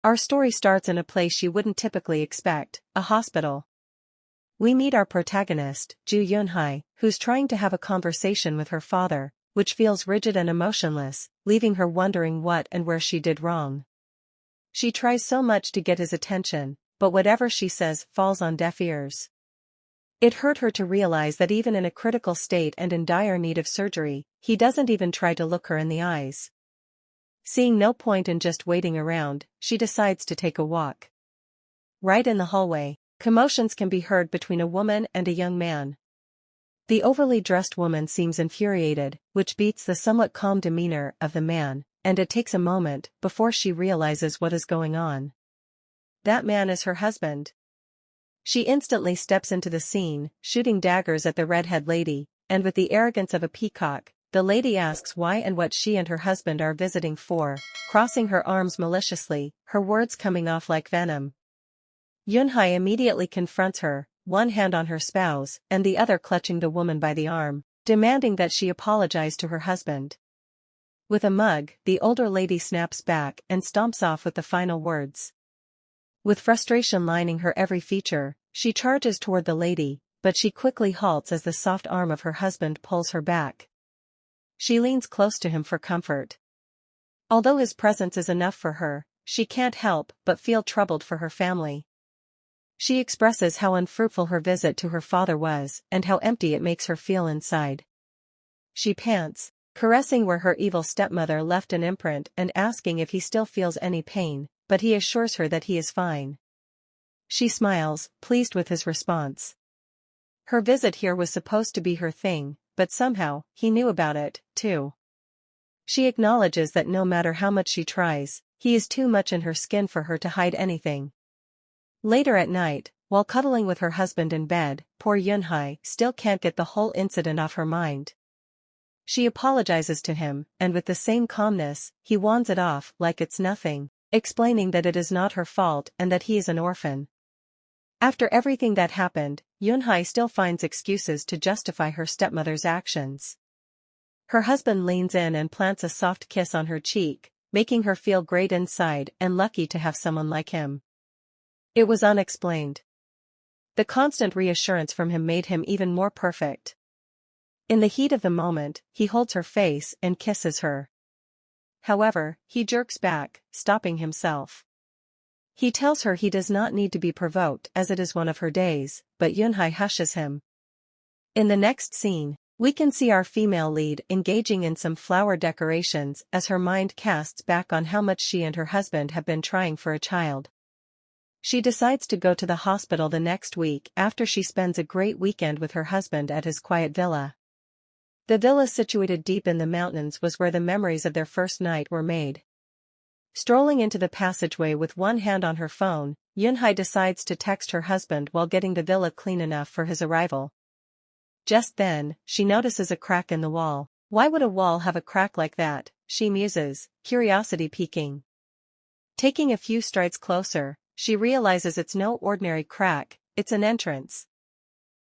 Our story starts in a place you wouldn't typically expect, a hospital. We meet our protagonist, Ju Yunhai, who's trying to have a conversation with her father, which feels rigid and emotionless, leaving her wondering what and where she did wrong. She tries so much to get his attention, but whatever she says falls on deaf ears. It hurt her to realize that even in a critical state and in dire need of surgery, he doesn't even try to look her in the eyes. Seeing no point in just waiting around, she decides to take a walk. Right in the hallway, commotions can be heard between a woman and a young man. The overly dressed woman seems infuriated, which beats the somewhat calm demeanor of the man, and it takes a moment before she realizes what is going on. That man is her husband. She instantly steps into the scene, shooting daggers at the redhead lady, and with the arrogance of a peacock, the lady asks why and what she and her husband are visiting for, crossing her arms maliciously, her words coming off like venom. Yunhai immediately confronts her, one hand on her spouse and the other clutching the woman by the arm, demanding that she apologize to her husband. With a mug, the older lady snaps back and stomps off with the final words. With frustration lining her every feature, she charges toward the lady, but she quickly halts as the soft arm of her husband pulls her back. She leans close to him for comfort. Although his presence is enough for her, she can't help but feel troubled for her family. She expresses how unfruitful her visit to her father was and how empty it makes her feel inside. She pants, caressing where her evil stepmother left an imprint and asking if he still feels any pain, but he assures her that he is fine. She smiles, pleased with his response. Her visit here was supposed to be her thing, but somehow, he knew about it, too. She acknowledges that no matter how much she tries, he is too much in her skin for her to hide anything. Later at night, while cuddling with her husband in bed, poor Yunhai still can't get the whole incident off her mind. She apologizes to him, and with the same calmness, he wands it off like it's nothing, explaining that it is not her fault and that he is an orphan. After everything that happened, Yunhai still finds excuses to justify her stepmother's actions. Her husband leans in and plants a soft kiss on her cheek, making her feel great inside and lucky to have someone like him. It was unexplained. The constant reassurance from him made him even more perfect. In the heat of the moment, he holds her face and kisses her. However, he jerks back, stopping himself. He tells her he does not need to be provoked as it is one of her days, but Yunhai hushes him. In the next scene, we can see our female lead engaging in some flower decorations as her mind casts back on how much she and her husband have been trying for a child. She decides to go to the hospital the next week after she spends a great weekend with her husband at his quiet villa. The villa situated deep in the mountains was where the memories of their first night were made. Strolling into the passageway with one hand on her phone, Yunhai decides to text her husband while getting the villa clean enough for his arrival. Just then, she notices a crack in the wall. Why would a wall have a crack like that, she muses, curiosity piquing. Taking a few strides closer, she realizes it's no ordinary crack, it's an entrance.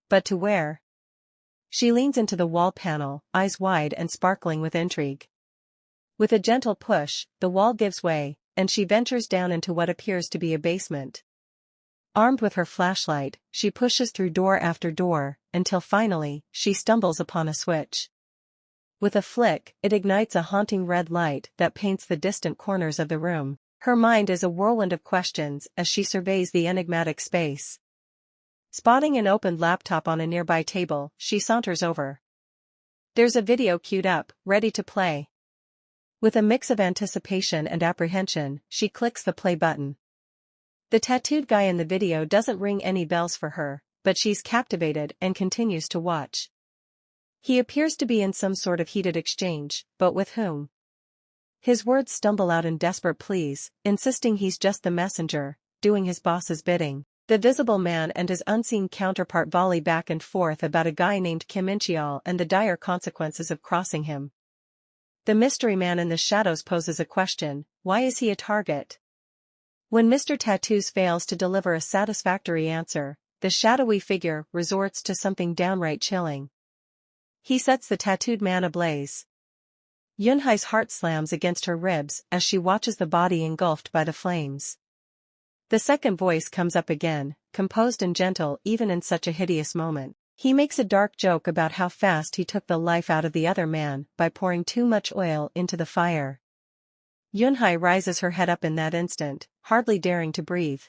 But to where? She leans into the wall panel, eyes wide and sparkling with intrigue. With a gentle push, the wall gives way, and she ventures down into what appears to be a basement. Armed with her flashlight, she pushes through door after door, until finally, she stumbles upon a switch. With a flick, it ignites a haunting red light that paints the distant corners of the room. Her mind is a whirlwind of questions as she surveys the enigmatic space. Spotting an opened laptop on a nearby table, she saunters over. There's a video queued up, ready to play. With a mix of anticipation and apprehension, she clicks the play button. The tattooed guy in the video doesn't ring any bells for her, but she's captivated and continues to watch. He appears to be in some sort of heated exchange, but with whom? His words stumble out in desperate pleas, insisting he's just the messenger, doing his boss's bidding. The visible man and his unseen counterpart volley back and forth about a guy named Kim In-cheol and the dire consequences of crossing him. The mystery man in the shadows poses a question: why is he a target? When Mr. Tattoos fails to deliver a satisfactory answer, the shadowy figure resorts to something downright chilling. He sets the tattooed man ablaze. Yunhai's heart slams against her ribs as she watches the body engulfed by the flames. The second voice comes up again, composed and gentle even in such a hideous moment. He makes a dark joke about how fast he took the life out of the other man by pouring too much oil into the fire. Yunhai rises her head up in that instant, hardly daring to breathe.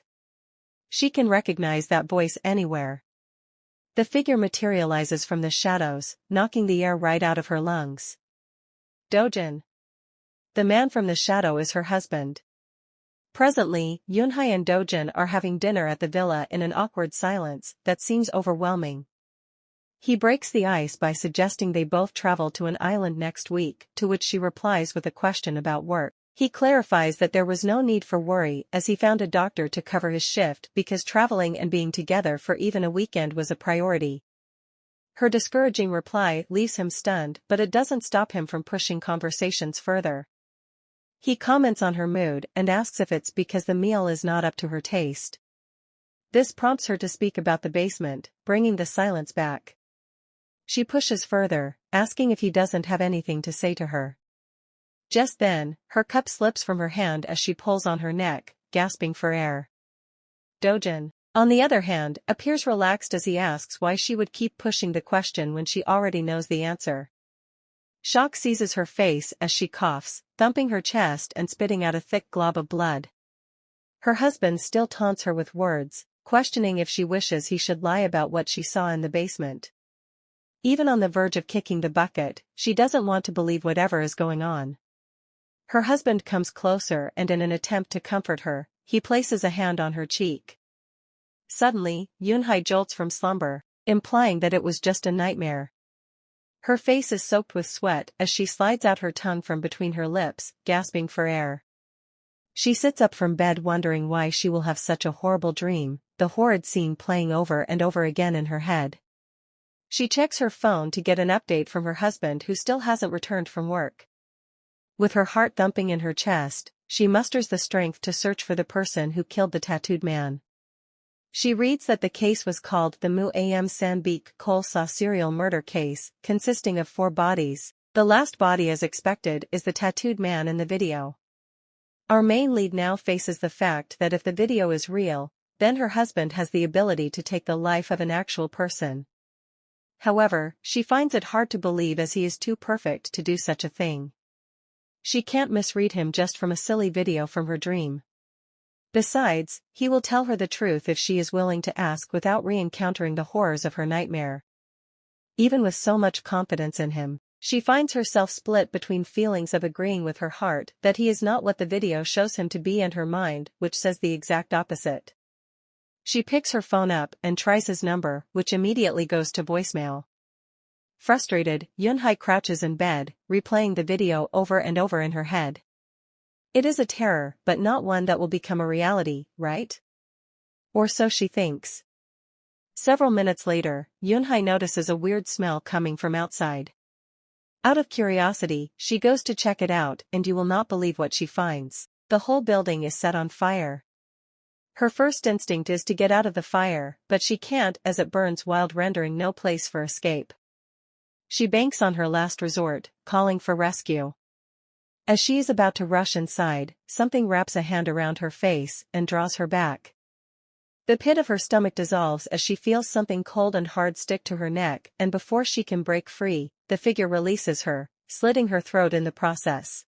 She can recognize that voice anywhere. The figure materializes from the shadows, knocking the air right out of her lungs. Dojan. The man from the shadow is her husband. Presently, Yunhai and Dojan are having dinner at the villa in an awkward silence that seems overwhelming. He breaks the ice by suggesting they both travel to an island next week, to which she replies with a question about work. He clarifies that there was no need for worry as he found a doctor to cover his shift because traveling and being together for even a weekend was a priority. Her discouraging reply leaves him stunned, but it doesn't stop him from pushing conversations further. He comments on her mood and asks if it's because the meal is not up to her taste. This prompts her to speak about the basement, bringing the silence back. She pushes further, asking if he doesn't have anything to say to her. Just then, her cup slips from her hand as she pulls on her neck, gasping for air. Dojan, on the other hand, appears relaxed as he asks why she would keep pushing the question when she already knows the answer. Shock seizes her face as she coughs, thumping her chest and spitting out a thick glob of blood. Her husband still taunts her with words, questioning if she wishes he should lie about what she saw in the basement. Even on the verge of kicking the bucket, she doesn't want to believe whatever is going on. Her husband comes closer and in an attempt to comfort her, he places a hand on her cheek. Suddenly, Yunhai jolts from slumber, implying that it was just a nightmare. Her face is soaked with sweat as she slides out her tongue from between her lips, gasping for air. She sits up from bed wondering why she will have such a horrible dream, the horrid scene playing over and over again in her head. She checks her phone to get an update from her husband who still hasn't returned from work. With her heart thumping in her chest, she musters the strength to search for the person who killed the tattooed man. She reads that the case was called the Mu Am Sanbeek Kholsa serial murder case, consisting of 4 bodies. The last body, as expected, is the tattooed man in the video. Our main lead now faces the fact that if the video is real, then her husband has the ability to take the life of an actual person. However, she finds it hard to believe as he is too perfect to do such a thing. She can't misread him just from a silly video from her dream. Besides, he will tell her the truth if she is willing to ask without re-encountering the horrors of her nightmare. Even with so much confidence in him, she finds herself split between feelings of agreeing with her heart that he is not what the video shows him to be and her mind, which says the exact opposite. She picks her phone up and tries his number, which immediately goes to voicemail. Frustrated, Yunhai crouches in bed, replaying the video over and over in her head. It is a terror, but not one that will become a reality, right? Or so she thinks. Several minutes later, Yunhai notices a weird smell coming from outside. Out of curiosity, she goes to check it out, and you will not believe what she finds. The whole building is set on fire. Her first instinct is to get out of the fire, but she can't as it burns wild, rendering no place for escape. She banks on her last resort, calling for rescue. As she is about to rush inside, something wraps a hand around her face and draws her back. The pit of her stomach dissolves as she feels something cold and hard stick to her neck, and before she can break free, the figure releases her, slitting her throat in the process.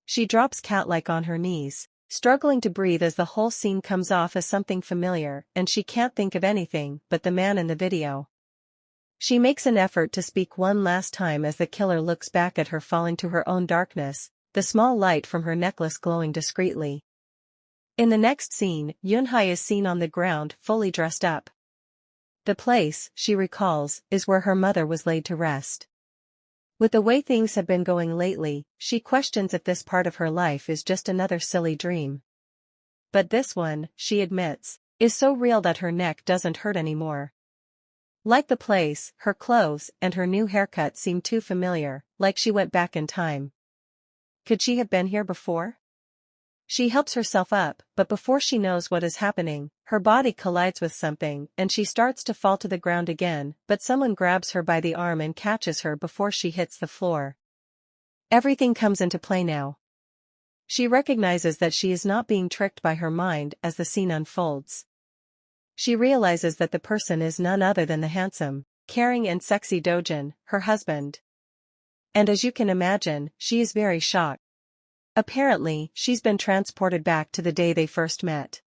She drops cat-like on her knees, struggling to breathe as the whole scene comes off as something familiar, and she can't think of anything but the man in the video. She makes an effort to speak one last time as the killer looks back at her, falling to her own darkness, the small light from her necklace glowing discreetly. In the next scene, Yunhai is seen on the ground, fully dressed up. The place, she recalls, is where her mother was laid to rest. With the way things have been going lately, she questions if this part of her life is just another silly dream. But this one, she admits, is so real that her neck doesn't hurt anymore. Like the place, her clothes and her new haircut seem too familiar, like she went back in time. Could she have been here before? She helps herself up, but before she knows what is happening, her body collides with something and she starts to fall to the ground again, but someone grabs her by the arm and catches her before she hits the floor. Everything comes into play now. She recognizes that she is not being tricked by her mind as the scene unfolds. She realizes that the person is none other than the handsome, caring and sexy Dojan, her husband. And as you can imagine, she is very shocked. Apparently, she's been transported back to the day they first met.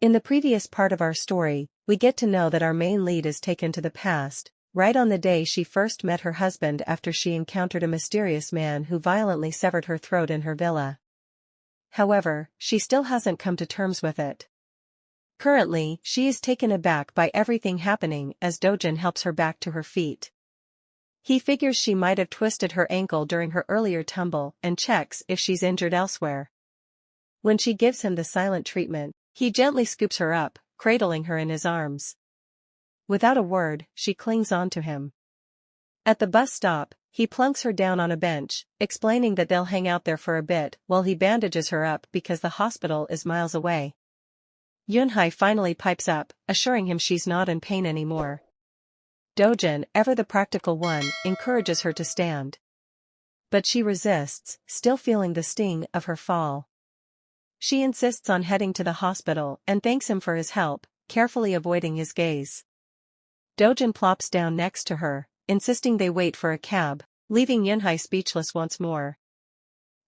In the previous part of our story, we get to know that our main lead is taken to the past, right on the day she first met her husband after she encountered a mysterious man who violently severed her throat in her villa. However, she still hasn't come to terms with it. Currently, she is taken aback by everything happening as Dojan helps her back to her feet. He figures she might have twisted her ankle during her earlier tumble and checks if she's injured elsewhere. When she gives him the silent treatment, he gently scoops her up, cradling her in his arms. Without a word, she clings onto him. At the bus stop, he plunks her down on a bench, explaining that they'll hang out there for a bit while he bandages her up because the hospital is miles away. Yunhai finally pipes up, assuring him she's not in pain anymore. Dojan, ever the practical one, encourages her to stand. But she resists, still feeling the sting of her fall. She insists on heading to the hospital and thanks him for his help, carefully avoiding his gaze. Dojan plops down next to her, insisting they wait for a cab, leaving Yunhai speechless once more.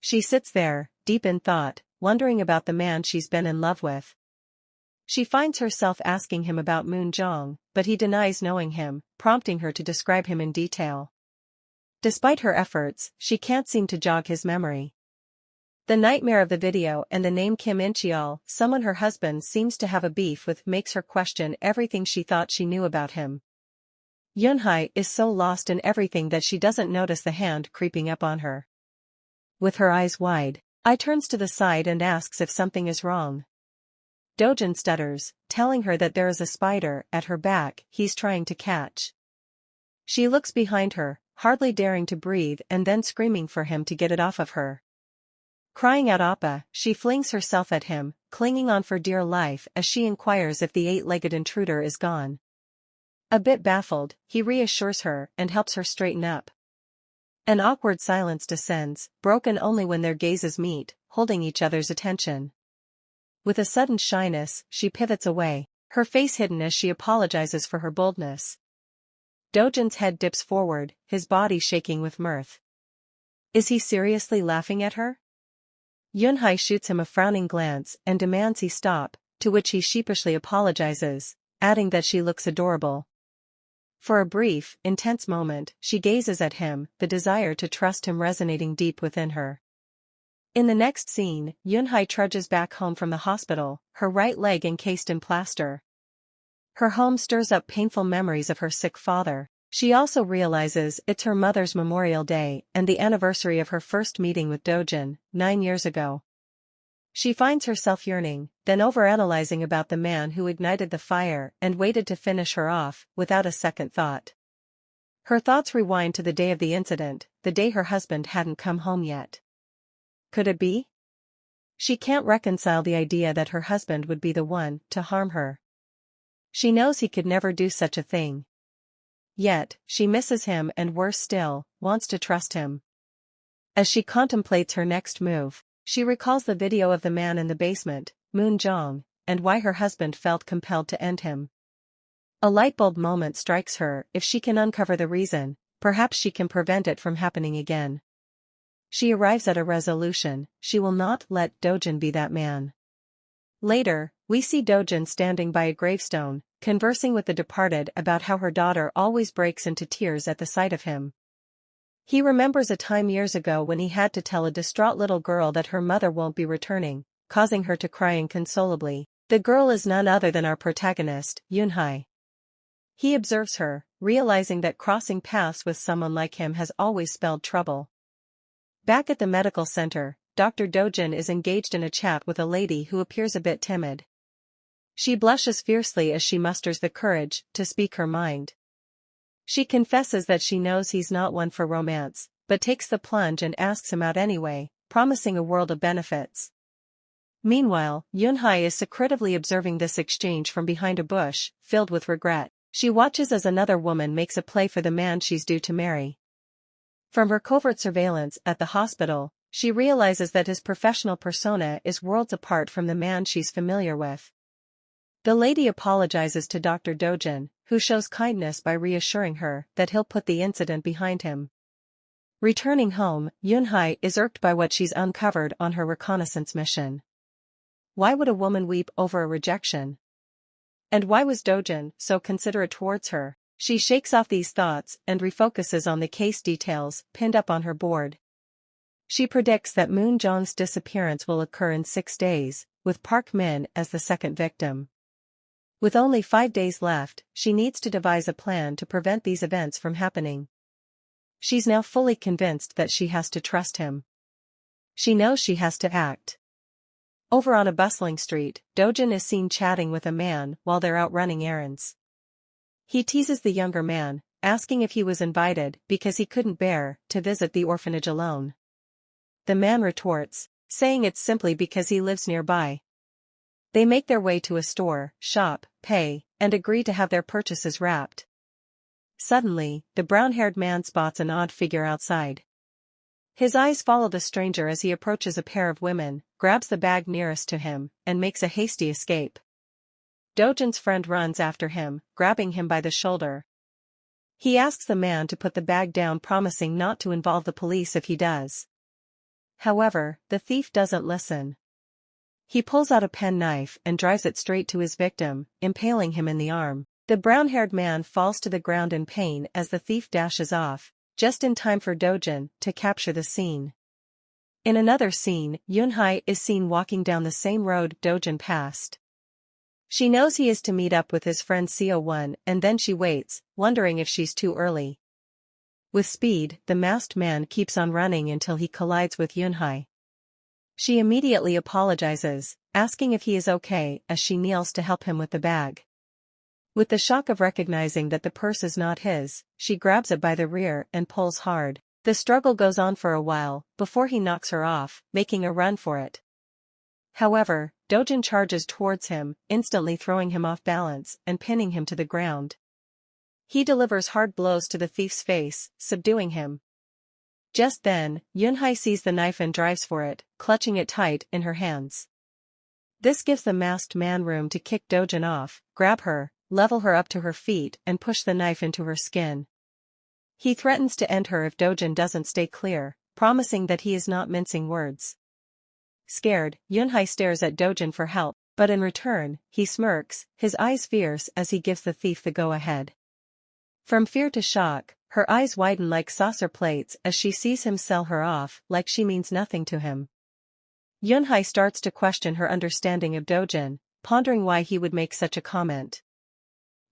She sits there, deep in thought, wondering about the man she's been in love with. She finds herself asking him about Moon Jong, but he denies knowing him, prompting her to describe him in detail. Despite her efforts, she can't seem to jog his memory. The nightmare of the video and the name Kim In-cheol, someone her husband seems to have a beef with, makes her question everything she thought she knew about him. Yunhai is so lost in everything that she doesn't notice the hand creeping up on her. With her eyes wide, I turns to the side and asks if something is wrong. Dojan stutters, telling her that there is a spider at her back he's trying to catch. She looks behind her, hardly daring to breathe and then screaming for him to get it off of her. Crying out "Appa," she flings herself at him, clinging on for dear life as she inquires if the eight-legged intruder is gone. A bit baffled, he reassures her and helps her straighten up. An awkward silence descends, broken only when their gazes meet, holding each other's attention. With a sudden shyness, she pivots away, her face hidden as she apologizes for her boldness. Dojan's head dips forward, his body shaking with mirth. Is he seriously laughing at her? Yunhai shoots him a frowning glance and demands he stop, to which he sheepishly apologizes, adding that she looks adorable. For a brief, intense moment, she gazes at him, the desire to trust him resonating deep within her. In the next scene, Yunhai trudges back home from the hospital, her right leg encased in plaster. Her home stirs up painful memories of her sick father. She also realizes it's her mother's Memorial Day and the anniversary of her first meeting with Dojan, 9 years ago. She finds herself yearning, then overanalyzing about the man who ignited the fire and waited to finish her off, without a second thought. Her thoughts rewind to the day of the incident, the day her husband hadn't come home yet. Could it be? She can't reconcile the idea that her husband would be the one to harm her. She knows he could never do such a thing. Yet, she misses him and worse still, wants to trust him. As she contemplates her next move, she recalls the video of the man in the basement, Moon Jong, and why her husband felt compelled to end him. A lightbulb moment strikes her. If she can uncover the reason, perhaps she can prevent it from happening again. She arrives at a resolution: she will not let Dojan be that man. Later, we see Dojan standing by a gravestone, conversing with the departed about how her daughter always breaks into tears at the sight of him. He remembers a time years ago when he had to tell a distraught little girl that her mother won't be returning, causing her to cry inconsolably. The girl is none other than our protagonist, Yunhai. He observes her, realizing that crossing paths with someone like him has always spelled trouble. Back at the medical center, Dr. Dojan is engaged in a chat with a lady who appears a bit timid. She blushes fiercely as she musters the courage to speak her mind. She confesses that she knows he's not one for romance, but takes the plunge and asks him out anyway, promising a world of benefits. Meanwhile, Yunhai is secretively observing this exchange from behind a bush, filled with regret. She watches as another woman makes a play for the man she's due to marry. From her covert surveillance at the hospital, she realizes that his professional persona is worlds apart from the man she's familiar with. The lady apologizes to Dr. Dojan, who shows kindness by reassuring her that he'll put the incident behind him. Returning home, Yunhai is irked by what she's uncovered on her reconnaissance mission. Why would a woman weep over a rejection? And why was Dojan so considerate towards her? She shakes off these thoughts and refocuses on the case details pinned up on her board. She predicts that Moon Jong's disappearance will occur in 6 days, with Park Min as the second victim. With only 5 days left, she needs to devise a plan to prevent these events from happening. She's now fully convinced that she has to trust him. She knows she has to act. Over on a bustling street, Dojan is seen chatting with a man while they're out running errands. He teases the younger man, asking if he was invited because he couldn't bear to visit the orphanage alone. The man retorts, saying it's simply because he lives nearby. They make their way to a store, shop, pay, and agree to have their purchases wrapped. Suddenly, the brown-haired man spots an odd figure outside. His eyes follow the stranger as he approaches a pair of women, grabs the bag nearest to him, and makes a hasty escape. Dojan's friend runs after him, grabbing him by the shoulder. He asks the man to put the bag down, promising not to involve the police if he does. However, the thief doesn't listen. He pulls out a penknife and drives it straight to his victim, impaling him in the arm. The brown-haired man falls to the ground in pain as the thief dashes off, just in time for Dojan to capture the scene. In another scene, Yunhai is seen walking down the same road Dojan passed. She knows he is to meet up with his friend Co1, and then she waits, wondering if she's too early. With speed, the masked man keeps on running until he collides with Yunhai. She immediately apologizes, asking if he is okay as she kneels to help him with the bag. With the shock of recognizing that the purse is not his, she grabs it by the rear and pulls hard. The struggle goes on for a while, before he knocks her off, making a run for it. However, Dojan charges towards him, instantly throwing him off balance and pinning him to the ground. He delivers hard blows to the thief's face, subduing him. Just then, Yunhai sees the knife and drives for it, clutching it tight in her hands. This gives the masked man room to kick Dojan off, grab her, level her up to her feet and push the knife into her skin. He threatens to end her if Dojan doesn't stay clear, promising that he is not mincing words. Scared, Yunhai stares at Dojan for help, but in return, he smirks, his eyes fierce as he gives the thief the go-ahead. From fear to shock, her eyes widen like saucer plates as she sees him sell her off like she means nothing to him. Yunhai starts to question her understanding of Dojan, pondering why he would make such a comment.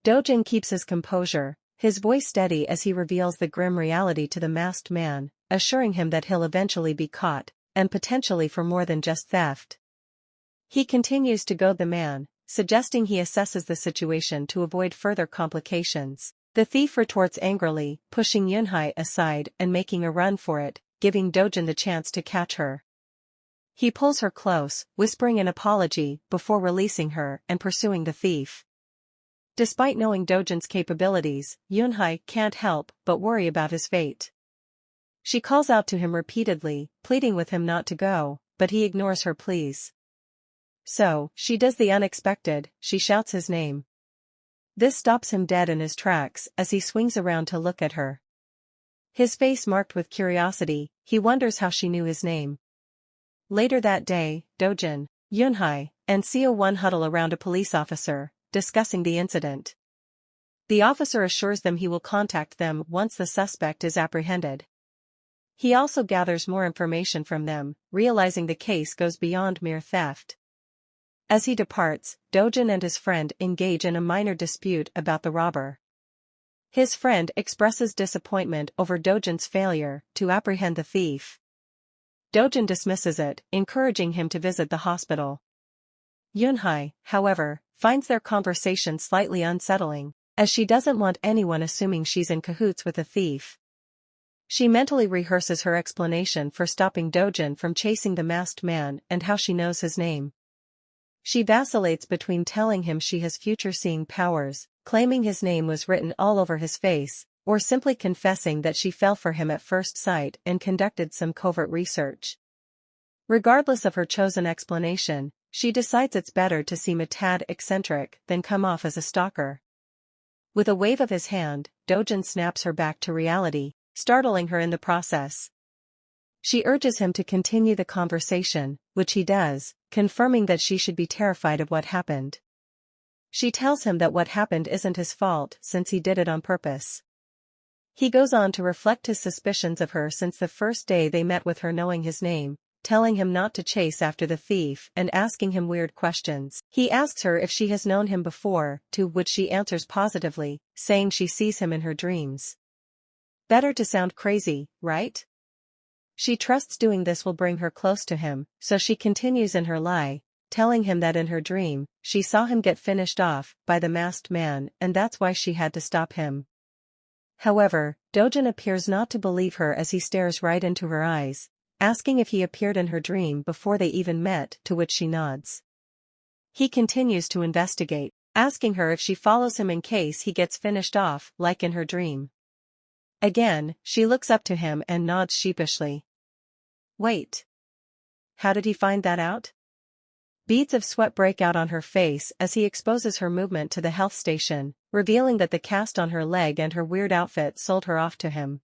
Dojan keeps his composure, his voice steady as he reveals the grim reality to the masked man, assuring him that he'll eventually be caught, and potentially for more than just theft. He continues to goad the man, suggesting he assesses the situation to avoid further complications. The thief retorts angrily, pushing Yunhai aside and making a run for it, giving Dojan the chance to catch her. He pulls her close, whispering an apology before releasing her and pursuing the thief. Despite knowing Dojan's capabilities, Yunhai can't help but worry about his fate. She calls out to him repeatedly, pleading with him not to go, but he ignores her pleas. So, she does the unexpected, she shouts his name. This stops him dead in his tracks as he swings around to look at her. His face marked with curiosity, he wonders how she knew his name. Later that day, Dojan, Yunhai, and Co1 huddle around a police officer, discussing the incident. The officer assures them he will contact them once the suspect is apprehended. He also gathers more information from them, realizing the case goes beyond mere theft. As he departs, Dojan and his friend engage in a minor dispute about the robber. His friend expresses disappointment over Dojan's failure to apprehend the thief. Dojan dismisses it, encouraging him to visit the hospital. Yunhai, however, finds their conversation slightly unsettling, as she doesn't want anyone assuming she's in cahoots with a thief. She mentally rehearses her explanation for stopping Dojan from chasing the masked man and how she knows his name. She vacillates between telling him she has future-seeing powers, claiming his name was written all over his face, or simply confessing that she fell for him at first sight and conducted some covert research. Regardless of her chosen explanation, she decides it's better to seem a tad eccentric than come off as a stalker. With a wave of his hand, Dojan snaps her back to reality, startling her in the process. She urges him to continue the conversation, which he does, confirming that she should be terrified of what happened. She tells him that what happened isn't his fault since he did it on purpose. He goes on to reflect his suspicions of her since the first day they met, with her knowing his name, telling him not to chase after the thief and asking him weird questions. He asks her if she has known him before, to which she answers positively, saying she sees him in her dreams. Better to sound crazy, right? She trusts doing this will bring her close to him, so she continues in her lie, telling him that in her dream, she saw him get finished off by the masked man and that's why she had to stop him. However, Dojan appears not to believe her as he stares right into her eyes, asking if he appeared in her dream before they even met, to which she nods. He continues to investigate, asking her if she follows him in case he gets finished off like in her dream. Again, she looks up to him and nods sheepishly. Wait. How did he find that out? Beads of sweat break out on her face as he exposes her movement to the health station, revealing that the cast on her leg and her weird outfit sold her off to him.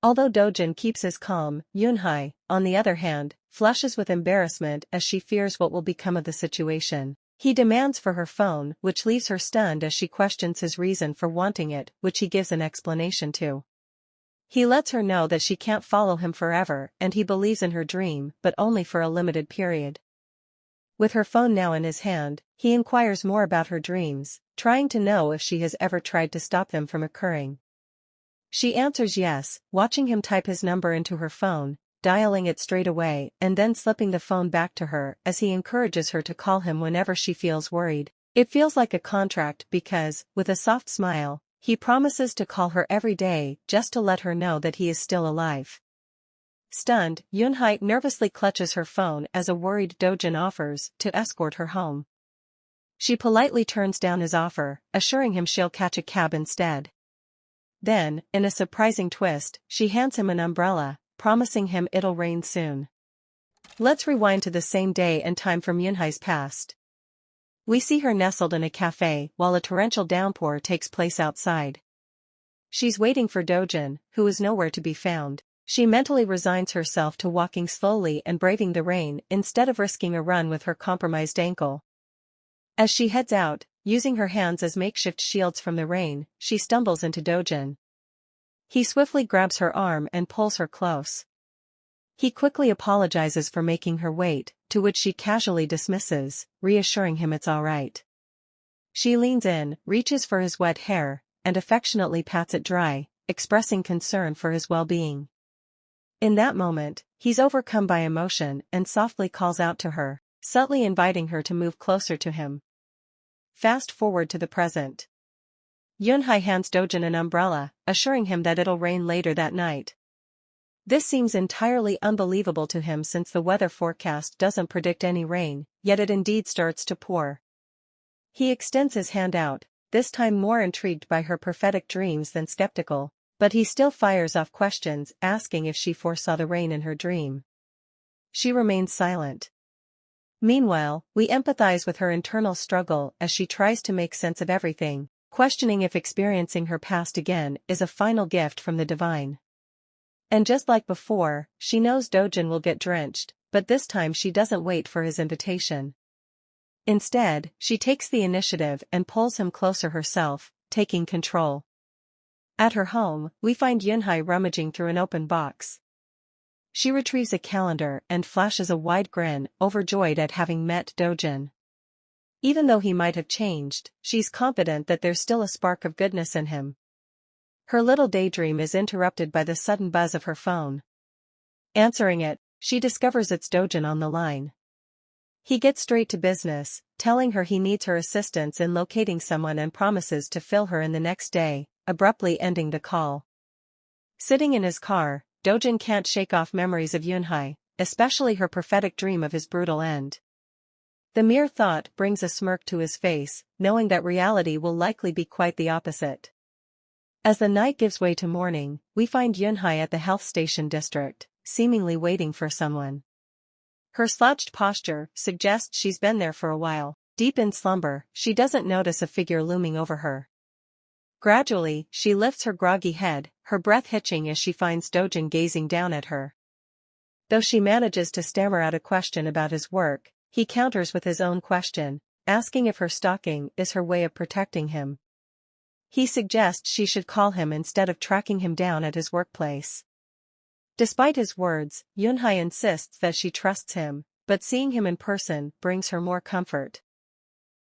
Although Dojan keeps his calm, Yunhai, on the other hand, flushes with embarrassment as she fears what will become of the situation. He demands for her phone, which leaves her stunned as she questions his reason for wanting it, which he gives an explanation to. He lets her know that she can't follow him forever and he believes in her dream but only for a limited period. With her phone now in his hand, he inquires more about her dreams, trying to know if she has ever tried to stop them from occurring. She answers yes, watching him type his number into her phone, dialing it straight away and then slipping the phone back to her as he encourages her to call him whenever she feels worried. It feels like a contract because, with a soft smile, he promises to call her every day just to let her know that he is still alive. Stunned, Yunhai nervously clutches her phone as a worried Dojan offers to escort her home. She politely turns down his offer, assuring him she'll catch a cab instead. Then, in a surprising twist, she hands him an umbrella, promising him it'll rain soon. Let's rewind to the same day and time from Yunhai's past. We see her nestled in a cafe while a torrential downpour takes place outside. She's waiting for Dojan, who is nowhere to be found. She mentally resigns herself to walking slowly and braving the rain instead of risking a run with her compromised ankle. As she heads out, using her hands as makeshift shields from the rain, she stumbles into Dojan. He swiftly grabs her arm and pulls her close. He quickly apologizes for making her wait, to which she casually dismisses, reassuring him it's all right. She leans in, reaches for his wet hair, and affectionately pats it dry, expressing concern for his well-being. In that moment, he's overcome by emotion and softly calls out to her, subtly inviting her to move closer to him. Fast forward to the present. Yunhai hands Dojan an umbrella, assuring him that it'll rain later that night. This seems entirely unbelievable to him since the weather forecast doesn't predict any rain, yet it indeed starts to pour. He extends his hand out, this time more intrigued by her prophetic dreams than skeptical, but he still fires off questions asking if she foresaw the rain in her dream. She remains silent. Meanwhile, we empathize with her internal struggle as she tries to make sense of everything, questioning if experiencing her past again is a final gift from the divine. And just like before, she knows Dojan will get drenched, but this time she doesn't wait for his invitation. Instead, she takes the initiative and pulls him closer herself, taking control. At her home, we find Yunhai rummaging through an open box. She retrieves a calendar and flashes a wide grin, overjoyed at having met Dojan. Even though he might have changed, she's confident that there's still a spark of goodness in him. Her little daydream is interrupted by the sudden buzz of her phone. Answering it, she discovers it's Dojan on the line. He gets straight to business, telling her he needs her assistance in locating someone and promises to fill her in the next day, abruptly ending the call. Sitting in his car, Dojan can't shake off memories of Yunhai, especially her prophetic dream of his brutal end. The mere thought brings a smirk to his face, knowing that reality will likely be quite the opposite. As the night gives way to morning, we find Yunhai at the health station district, seemingly waiting for someone. Her slouched posture suggests she's been there for a while. Deep in slumber, she doesn't notice a figure looming over her. Gradually, she lifts her groggy head, her breath hitching as she finds Dojan gazing down at her. Though she manages to stammer out a question about his work, he counters with his own question, asking if her stalking is her way of protecting him. He suggests she should call him instead of tracking him down at his workplace. Despite his words, Yunhai insists that she trusts him, but seeing him in person brings her more comfort.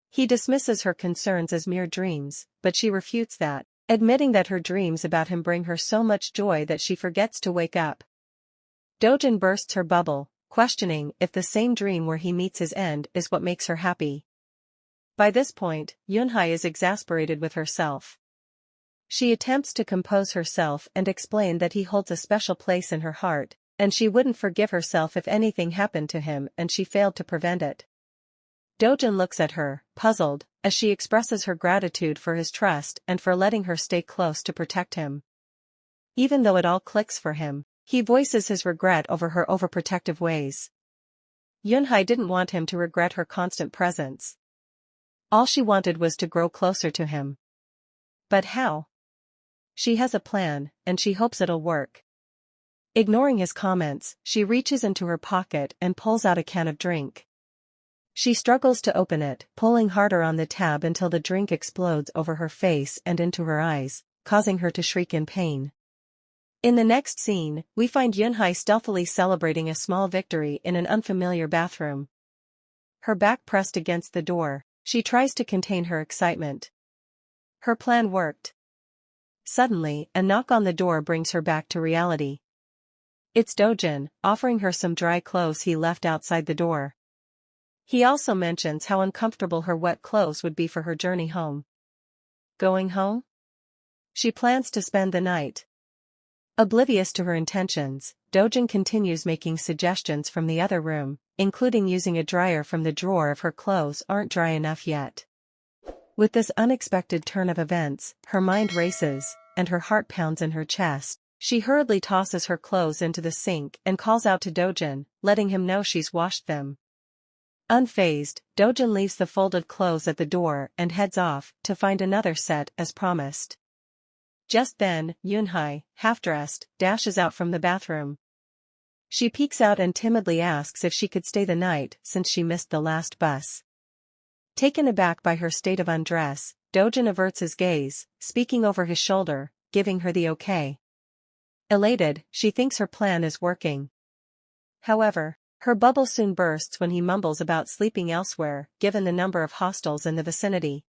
He dismisses her concerns as mere dreams, but she refutes that, admitting that her dreams about him bring her so much joy that she forgets to wake up. Dojan bursts her bubble, questioning if the same dream where he meets his end is what makes her happy. By this point, Yunhai is exasperated with herself. She attempts to compose herself and explain that he holds a special place in her heart, and she wouldn't forgive herself if anything happened to him and she failed to prevent it. Dojan looks at her, puzzled, as she expresses her gratitude for his trust and for letting her stay close to protect him. Even though it all clicks for him, he voices his regret over her overprotective ways. Yunhai didn't want him to regret her constant presence. All she wanted was to grow closer to him. But how? She has a plan, and she hopes it'll work. Ignoring his comments, she reaches into her pocket and pulls out a can of drink. She struggles to open it, pulling harder on the tab until the drink explodes over her face and into her eyes, causing her to shriek in pain. In the next scene, we find Yunhai stealthily celebrating a small victory in an unfamiliar bathroom. Her back pressed against the door, she tries to contain her excitement. Her plan worked. Suddenly, a knock on the door brings her back to reality. It's Dojan, offering her some dry clothes he left outside the door. He also mentions how uncomfortable her wet clothes would be for her journey home. Going home? She plans to spend the night. Oblivious to her intentions, Dojan continues making suggestions from the other room, including using a dryer from the drawer if her clothes aren't dry enough yet. With this unexpected turn of events, her mind races, and her heart pounds in her chest. She hurriedly tosses her clothes into the sink and calls out to Dojan, letting him know she's washed them. Unfazed, Dojan leaves the folded clothes at the door and heads off to find another set as promised. Just then, Yunhai, half-dressed, dashes out from the bathroom. She peeks out and timidly asks if she could stay the night since she missed the last bus. Taken aback by her state of undress, Dojan averts his gaze, speaking over his shoulder, giving her the okay. Elated, she thinks her plan is working. However, her bubble soon bursts when he mumbles about sleeping elsewhere, given the number of hostels in the vicinity.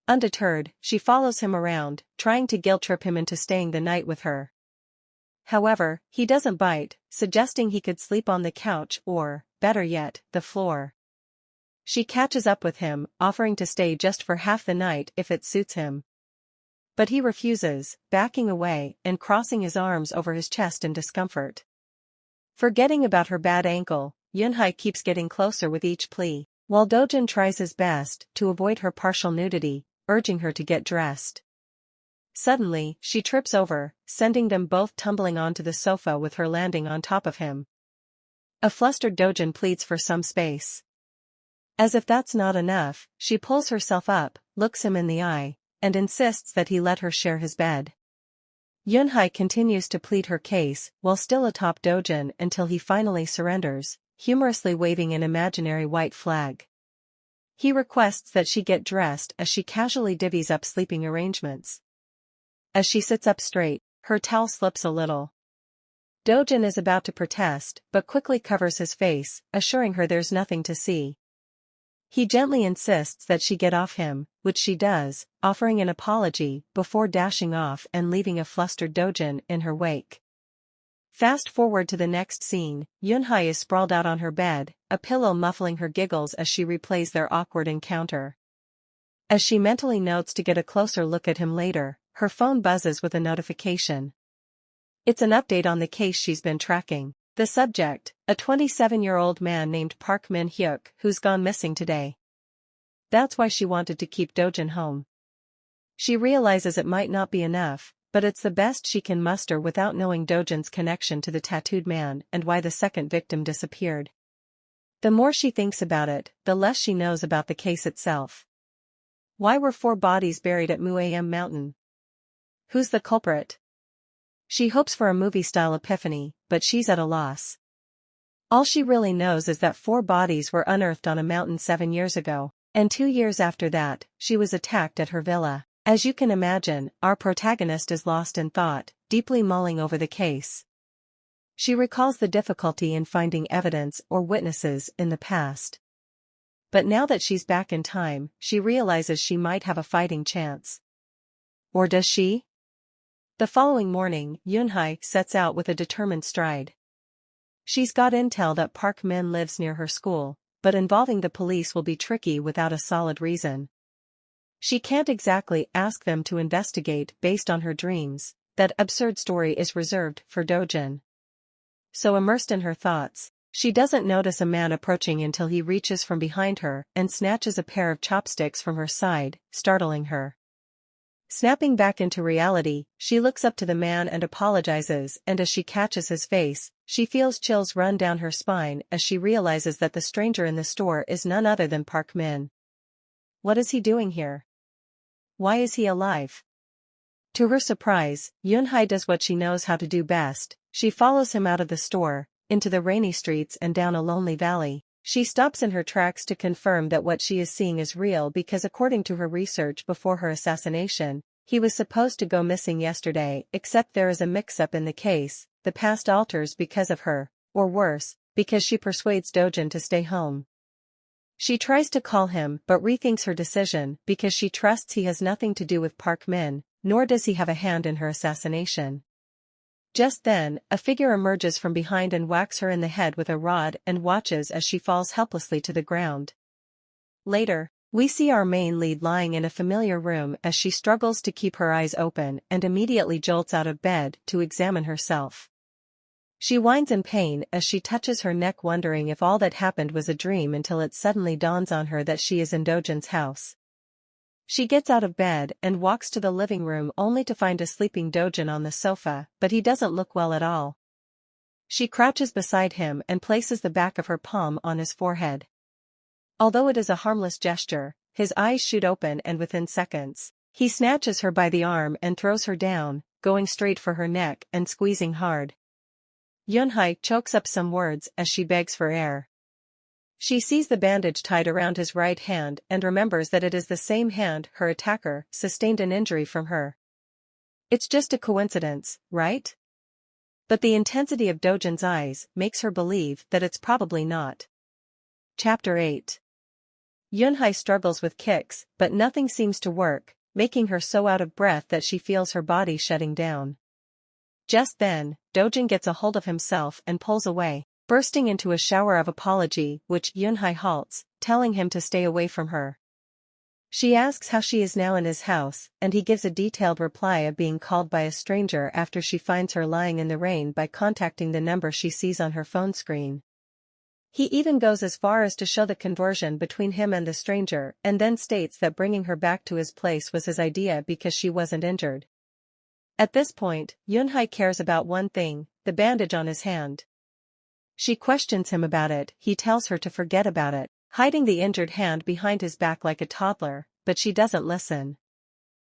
Undeterred, she follows him around, trying to guilt-trip him into staying the night with her. However, he doesn't bite, suggesting he could sleep on the couch or, better yet, the floor. She catches up with him, offering to stay just for half the night if it suits him. But he refuses, backing away and crossing his arms over his chest in discomfort. Forgetting about her bad ankle, Yunhai keeps getting closer with each plea, while Dojan tries his best to avoid her partial nudity, urging her to get dressed. Suddenly, she trips over, sending them both tumbling onto the sofa with her landing on top of him. A flustered Dojan pleads for some space. As if that's not enough, she pulls herself up, looks him in the eye, and insists that he let her share his bed. Yunhai continues to plead her case while still atop Dojan until he finally surrenders, humorously waving an imaginary white flag. He requests that she get dressed as she casually divvies up sleeping arrangements. As she sits up straight, her towel slips a little. Dojan is about to protest but quickly covers his face, assuring her there's nothing to see. He gently insists that she get off him, which she does, offering an apology before dashing off and leaving a flustered Dojan in her wake. Fast forward to the next scene, Yunhai is sprawled out on her bed, a pillow muffling her giggles as she replays their awkward encounter. As she mentally notes to get a closer look at him later, her phone buzzes with a notification. It's an update on the case she's been tracking. The subject, a 27-year-old man named Park Min-hyuk who's gone missing today. That's why she wanted to keep Dojan home. She realizes it might not be enough, but it's the best she can muster without knowing Dojan's connection to the tattooed man and why the second victim disappeared. The more she thinks about it, the less she knows about the case itself. Why were 4 bodies buried at Muayam Mountain? Who's the culprit? She hopes for a movie-style epiphany, but she's at a loss. All she really knows is that 4 bodies were unearthed on a mountain 7 years ago, and 2 years after that, she was attacked at her villa. As you can imagine, our protagonist is lost in thought, deeply mulling over the case. She recalls the difficulty in finding evidence or witnesses in the past. But now that she's back in time, she realizes she might have a fighting chance. Or does she? The following morning, Yunhai sets out with a determined stride. She's got intel that Park Min lives near her school, but involving the police will be tricky without a solid reason. She can't exactly ask them to investigate based on her dreams. That absurd story is reserved for Dojan. So immersed in her thoughts, she doesn't notice a man approaching until he reaches from behind her and snatches a pair of chopsticks from her side, startling her. Snapping back into reality, she looks up to the man and apologizes, and as she catches his face, she feels chills run down her spine as she realizes that the stranger in the store is none other than Park Min. What is he doing here? Why is he alive? To her surprise, Yunhai does what she knows how to do best. She follows him out of the store, into the rainy streets and down a lonely valley. She stops in her tracks to confirm that what she is seeing is real because according to her research before her assassination, he was supposed to go missing yesterday, except there is a mix-up in the case. The past alters because of her, or worse, because she persuades Dojan to stay home. She tries to call him but rethinks her decision because she trusts he has nothing to do with Park Min, nor does he have a hand in her assassination. Just then, a figure emerges from behind and whacks her in the head with a rod and watches as she falls helplessly to the ground. Later, we see our main lead lying in a familiar room as she struggles to keep her eyes open and immediately jolts out of bed to examine herself. She whines in pain as she touches her neck wondering if all that happened was a dream until it suddenly dawns on her that she is in Dojan's house. She gets out of bed and walks to the living room only to find a sleeping Dojan on the sofa, but he doesn't look well at all. She crouches beside him and places the back of her palm on his forehead. Although it is a harmless gesture, his eyes shoot open and within seconds, he snatches her by the arm and throws her down, going straight for her neck and squeezing hard. Yunhai chokes up some words as she begs for air. She sees the bandage tied around his right hand and remembers that it is the same hand her attacker sustained an injury from her. It's just a coincidence, right? But the intensity of Dojan's eyes makes her believe that it's probably not. Chapter 8. Yunhai struggles with kicks, but nothing seems to work, making her so out of breath that she feels her body shutting down. Just then, Dojan gets a hold of himself and pulls away, bursting into a shower of apology which Yunhai halts, telling him to stay away from her. She asks how she is now in his house, and he gives a detailed reply of being called by a stranger after she finds her lying in the rain by contacting the number she sees on her phone screen. He even goes as far as to show the conversion between him and the stranger and then states that bringing her back to his place was his idea because she wasn't injured. At this point, Yunhai cares about one thing, the bandage on his hand. She questions him about it, he tells her to forget about it, hiding the injured hand behind his back like a toddler, but she doesn't listen.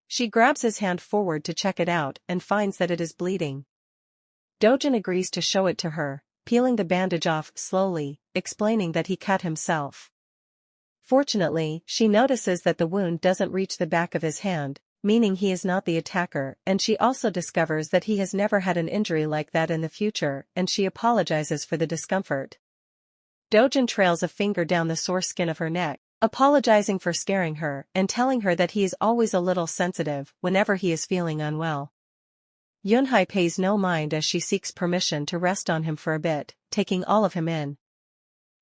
She grabs his hand forward to check it out and finds that it is bleeding. Dojan agrees to show it to her, peeling the bandage off slowly, explaining that he cut himself. Fortunately, she notices that the wound doesn't reach the back of his hand, meaning he is not the attacker, and she also discovers that he has never had an injury like that in the future, and she apologizes for the discomfort. Dojan trails a finger down the sore skin of her neck, apologizing for scaring her and telling her that he is always a little sensitive whenever he is feeling unwell. Yunhai pays no mind as she seeks permission to rest on him for a bit, taking all of him in.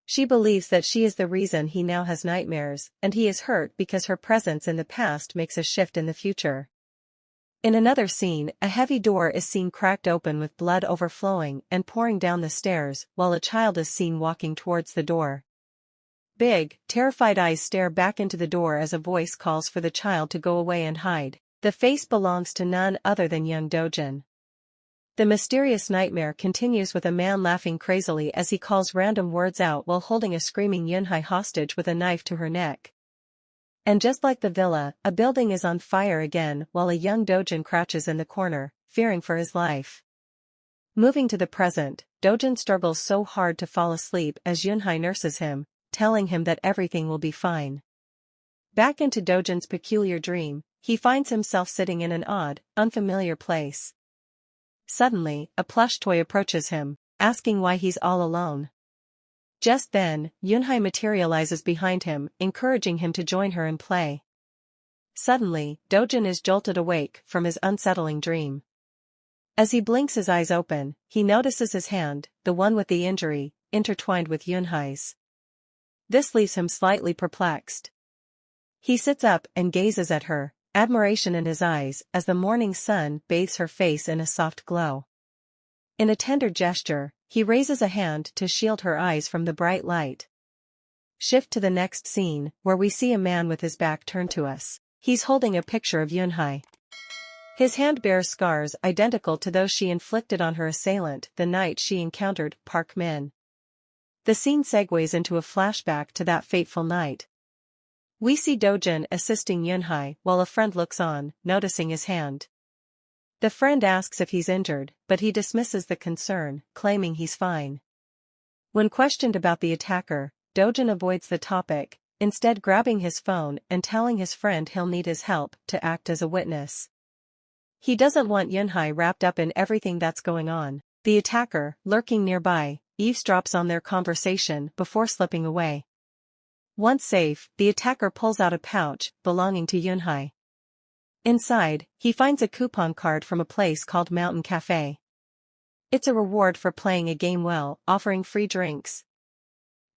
She believes that she is the reason he now has nightmares, and he is hurt because her presence in the past makes a shift in the future. In another scene, a heavy door is seen cracked open with blood overflowing and pouring down the stairs, while a child is seen walking towards the door. Big, terrified eyes stare back into the door as a voice calls for the child to go away and hide. The face belongs to none other than young Dojan. The mysterious nightmare continues with a man laughing crazily as he calls random words out while holding a screaming Yunhai hostage with a knife to her neck. And just like the villa, a building is on fire again while a young Dojan crouches in the corner, fearing for his life. Moving to the present, Dojan struggles so hard to fall asleep as Yunhai nurses him, telling him that everything will be fine. Back into Dojan's peculiar dream, he finds himself sitting in an odd, unfamiliar place. Suddenly, a plush toy approaches him, asking why he's all alone. Just then, Yunhai materializes behind him, encouraging him to join her and play. Suddenly, Dojan is jolted awake from his unsettling dream. As he blinks his eyes open, he notices his hand, the one with the injury, intertwined with Yunhai's. This leaves him slightly perplexed. He sits up and gazes at her, admiration in his eyes as the morning sun bathes her face in a soft glow. In a tender gesture, he raises a hand to shield her eyes from the bright light. Shift to the next scene, where we see a man with his back turned to us. He's holding a picture of Yunhai. His hand bears scars identical to those she inflicted on her assailant the night she encountered Park Min. The scene segues into a flashback to that fateful night. We see Dojan assisting Yunhai while a friend looks on, noticing his hand. The friend asks if he's injured, but he dismisses the concern, claiming he's fine. When questioned about the attacker, Dojan avoids the topic, instead grabbing his phone and telling his friend he'll need his help to act as a witness. He doesn't want Yunhai wrapped up in everything that's going on. The attacker, lurking nearby, eavesdrops on their conversation before slipping away. Once safe, the attacker pulls out a pouch belonging to Yunhai. Inside, he finds a coupon card from a place called Mountain Cafe. It's a reward for playing a game well, offering free drinks.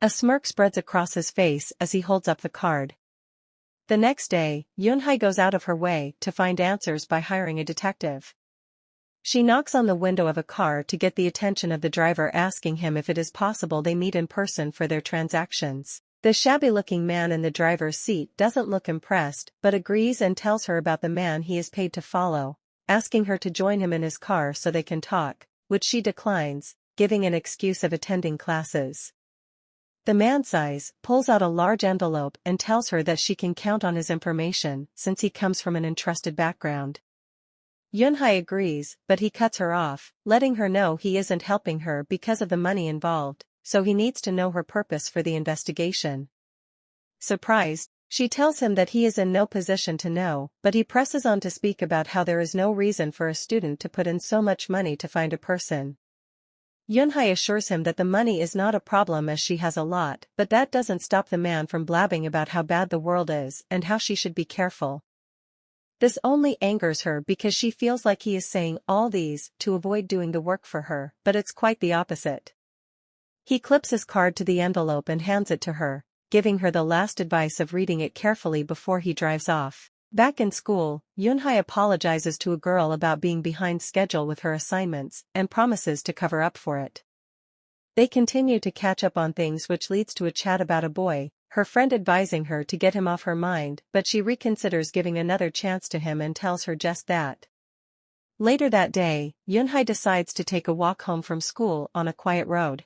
A smirk spreads across his face as he holds up the card. The next day, Yunhai goes out of her way to find answers by hiring a detective. She knocks on the window of a car to get the attention of the driver, asking him if it is possible they meet in person for their transactions. The shabby-looking man in the driver's seat doesn't look impressed but agrees and tells her about the man he is paid to follow, asking her to join him in his car so they can talk, which she declines, giving an excuse of attending classes. The man sighs, pulls out a large envelope and tells her that she can count on his information since he comes from an entrusted background. Yunhai agrees, but he cuts her off, letting her know he isn't helping her because of the money involved, so he needs to know her purpose for the investigation. Surprised, she tells him that he is in no position to know, but he presses on to speak about how there is no reason for a student to put in so much money to find a person. Yunhai assures him that the money is not a problem as she has a lot, but that doesn't stop the man from blabbing about how bad the world is and how she should be careful. This only angers her because she feels like he is saying all these to avoid doing the work for her, but it's quite the opposite. He clips his card to the envelope and hands it to her, giving her the last advice of reading it carefully before he drives off. Back in school, Yunhai apologizes to a girl about being behind schedule with her assignments and promises to cover up for it. They continue to catch up on things, which leads to a chat about a boy, her friend advising her to get him off her mind, but she reconsiders giving another chance to him and tells her just that. Later that day, Yunhai decides to take a walk home from school on a quiet road.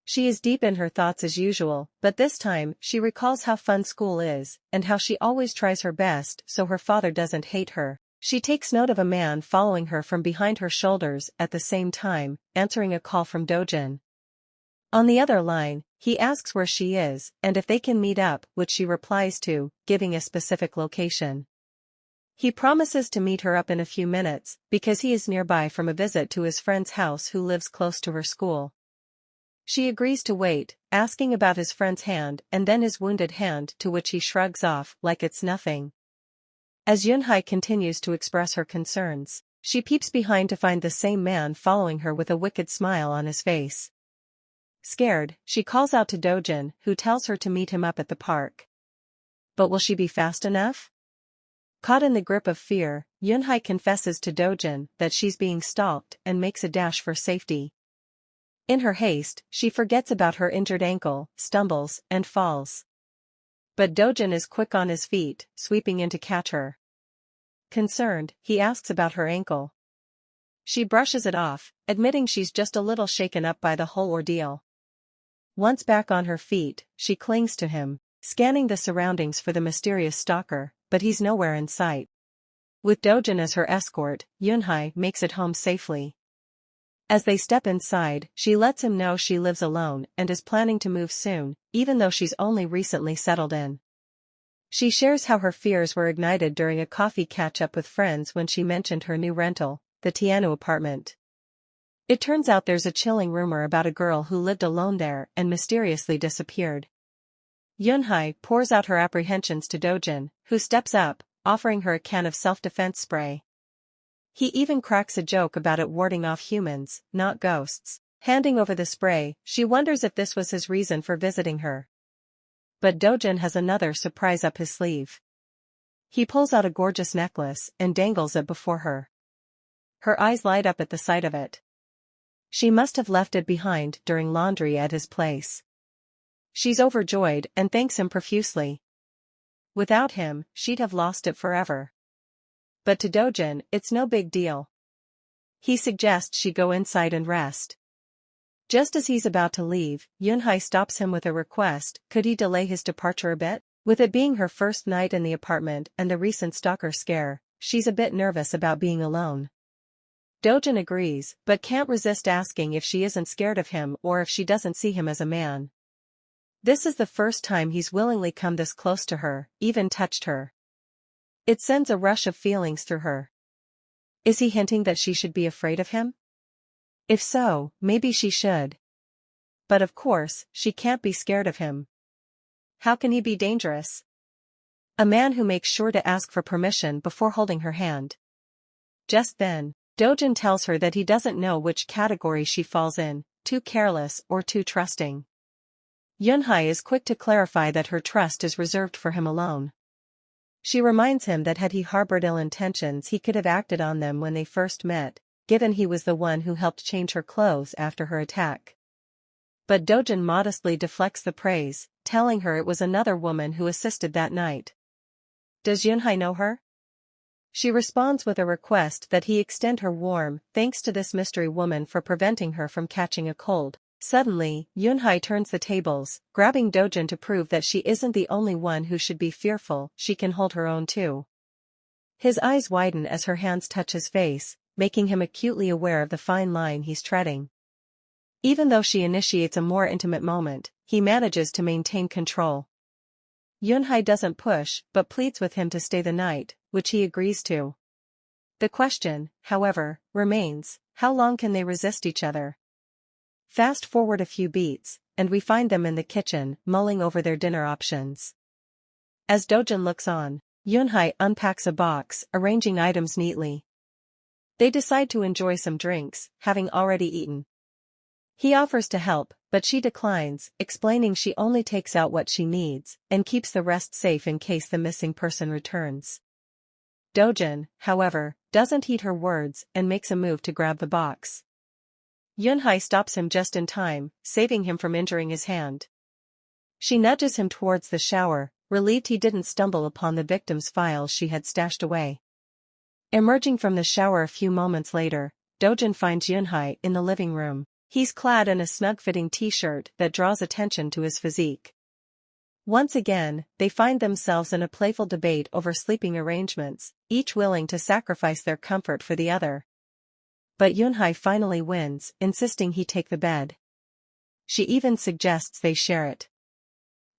She is deep in her thoughts as usual, but this time she recalls how fun school is, and how she always tries her best so her father doesn't hate her. She takes note of a man following her from behind her shoulders at the same time, answering a call from Dojan. On the other line, he asks where she is, and if they can meet up, which she replies to, giving a specific location. He promises to meet her up in a few minutes, because he is nearby from a visit to his friend's house who lives close to her school. She agrees to wait, asking about his friend's hand and then his wounded hand, to which he shrugs off like it's nothing. As Yunhai continues to express her concerns, she peeps behind to find the same man following her with a wicked smile on his face. Scared, she calls out to Dojan, who tells her to meet him up at the park. But will she be fast enough? Caught in the grip of fear, Yunhai confesses to Dojan that she's being stalked and makes a dash for safety. In her haste, she forgets about her injured ankle, stumbles, and falls. But Dojan is quick on his feet, sweeping in to catch her. Concerned, he asks about her ankle. She brushes it off, admitting she's just a little shaken up by the whole ordeal. Once back on her feet, she clings to him, scanning the surroundings for the mysterious stalker, but he's nowhere in sight. With Dojan as her escort, Yunhai makes it home safely. As they step inside, she lets him know she lives alone and is planning to move soon, even though she's only recently settled in. She shares how her fears were ignited during a coffee catch-up with friends when she mentioned her new rental, the Tianu apartment. It turns out there's a chilling rumor about a girl who lived alone there and mysteriously disappeared. Yunhai pours out her apprehensions to Dojan, who steps up, offering her a can of self-defense spray. He even cracks a joke about it warding off humans, not ghosts. Handing over the spray, she wonders if this was his reason for visiting her. But Dojan has another surprise up his sleeve. He pulls out a gorgeous necklace and dangles it before her. Her eyes light up at the sight of it. She must have left it behind during laundry at his place. She's overjoyed and thanks him profusely. Without him, she'd have lost it forever. But to Dojan, it's no big deal. He suggests she go inside and rest. Just as he's about to leave, Yunhai stops him with a request: could he delay his departure a bit? With it being her first night in the apartment and the recent stalker scare, she's a bit nervous about being alone. Dojan agrees, but can't resist asking if she isn't scared of him or if she doesn't see him as a man. This is the first time he's willingly come this close to her, even touched her. It sends a rush of feelings through her. Is he hinting that she should be afraid of him? If so, maybe she should. But of course, she can't be scared of him. How can he be dangerous? A man who makes sure to ask for permission before holding her hand. Just then, Dojan tells her that he doesn't know which category she falls in, too careless or too trusting. Yunhai is quick to clarify that her trust is reserved for him alone. She reminds him that had he harbored ill intentions he could have acted on them when they first met, given he was the one who helped change her clothes after her attack. But Dojan modestly deflects the praise, telling her it was another woman who assisted that night. Does Yunhai know her? She responds with a request that he extend her warm thanks to this mystery woman for preventing her from catching a cold. Suddenly, Yunhai turns the tables, grabbing Dojan to prove that she isn't the only one who should be fearful, she can hold her own too. His eyes widen as her hands touch his face, making him acutely aware of the fine line he's treading. Even though she initiates a more intimate moment, he manages to maintain control. Yunhai doesn't push, but pleads with him to stay the night, which he agrees to. The question, however, remains, how long can they resist each other? Fast forward a few beats, and we find them in the kitchen, mulling over their dinner options. As Dojan looks on, Yunhai unpacks a box, arranging items neatly. They decide to enjoy some drinks, having already eaten. He offers to help, but she declines, explaining she only takes out what she needs, and keeps the rest safe in case the missing person returns. Dojan, however, doesn't heed her words and makes a move to grab the box. Yunhai stops him just in time, saving him from injuring his hand. She nudges him towards the shower, relieved he didn't stumble upon the victim's files she had stashed away. Emerging from the shower a few moments later, Dojan finds Yunhai in the living room. He's clad in a snug-fitting t-shirt that draws attention to his physique. Once again, they find themselves in a playful debate over sleeping arrangements, each willing to sacrifice their comfort for the other. But Yunhai finally wins, insisting he take the bed. She even suggests they share it.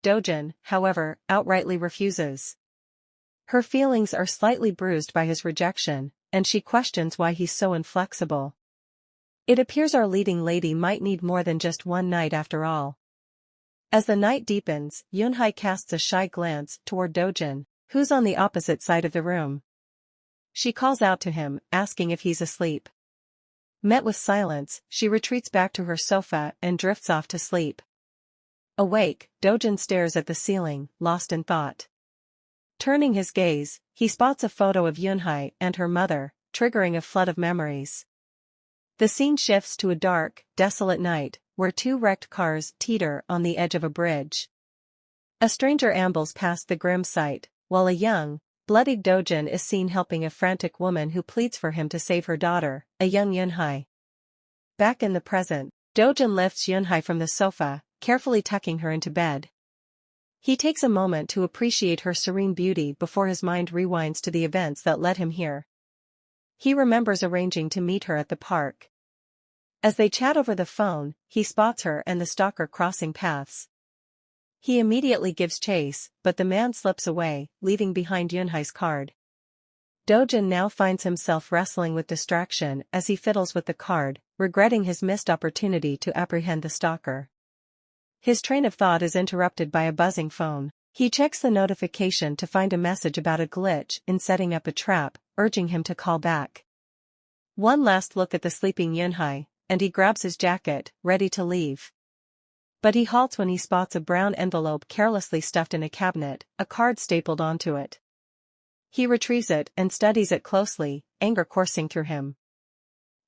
Dojan, however, outrightly refuses. Her feelings are slightly bruised by his rejection, and she questions why he's so inflexible. It appears our leading lady might need more than just one night after all. As the night deepens, Yunhai casts a shy glance toward Dojan, who's on the opposite side of the room. She calls out to him, asking if he's asleep. Met with silence, she retreats back to her sofa and drifts off to sleep. Awake, Dojan stares at the ceiling, lost in thought. Turning his gaze, he spots a photo of Yunhai and her mother, triggering a flood of memories. The scene shifts to a dark, desolate night, where two wrecked cars teeter on the edge of a bridge. A stranger ambles past the grim sight, while a young, bloodied Dojan is seen helping a frantic woman who pleads for him to save her daughter, a young Yunhai. Back in the present, Dojan lifts Yunhai from the sofa, carefully tucking her into bed. He takes a moment to appreciate her serene beauty before his mind rewinds to the events that led him here. He remembers arranging to meet her at the park. As they chat over the phone, he spots her and the stalker crossing paths. He immediately gives chase, but the man slips away, leaving behind Yunhai's card. Dojan now finds himself wrestling with distraction as he fiddles with the card, regretting his missed opportunity to apprehend the stalker. His train of thought is interrupted by a buzzing phone. He checks the notification to find a message about a glitch in setting up a trap, urging him to call back. One last look at the sleeping Yunhai, and he grabs his jacket, ready to leave. But he halts when he spots a brown envelope carelessly stuffed in a cabinet, a card stapled onto it. He retrieves it and studies it closely, anger coursing through him.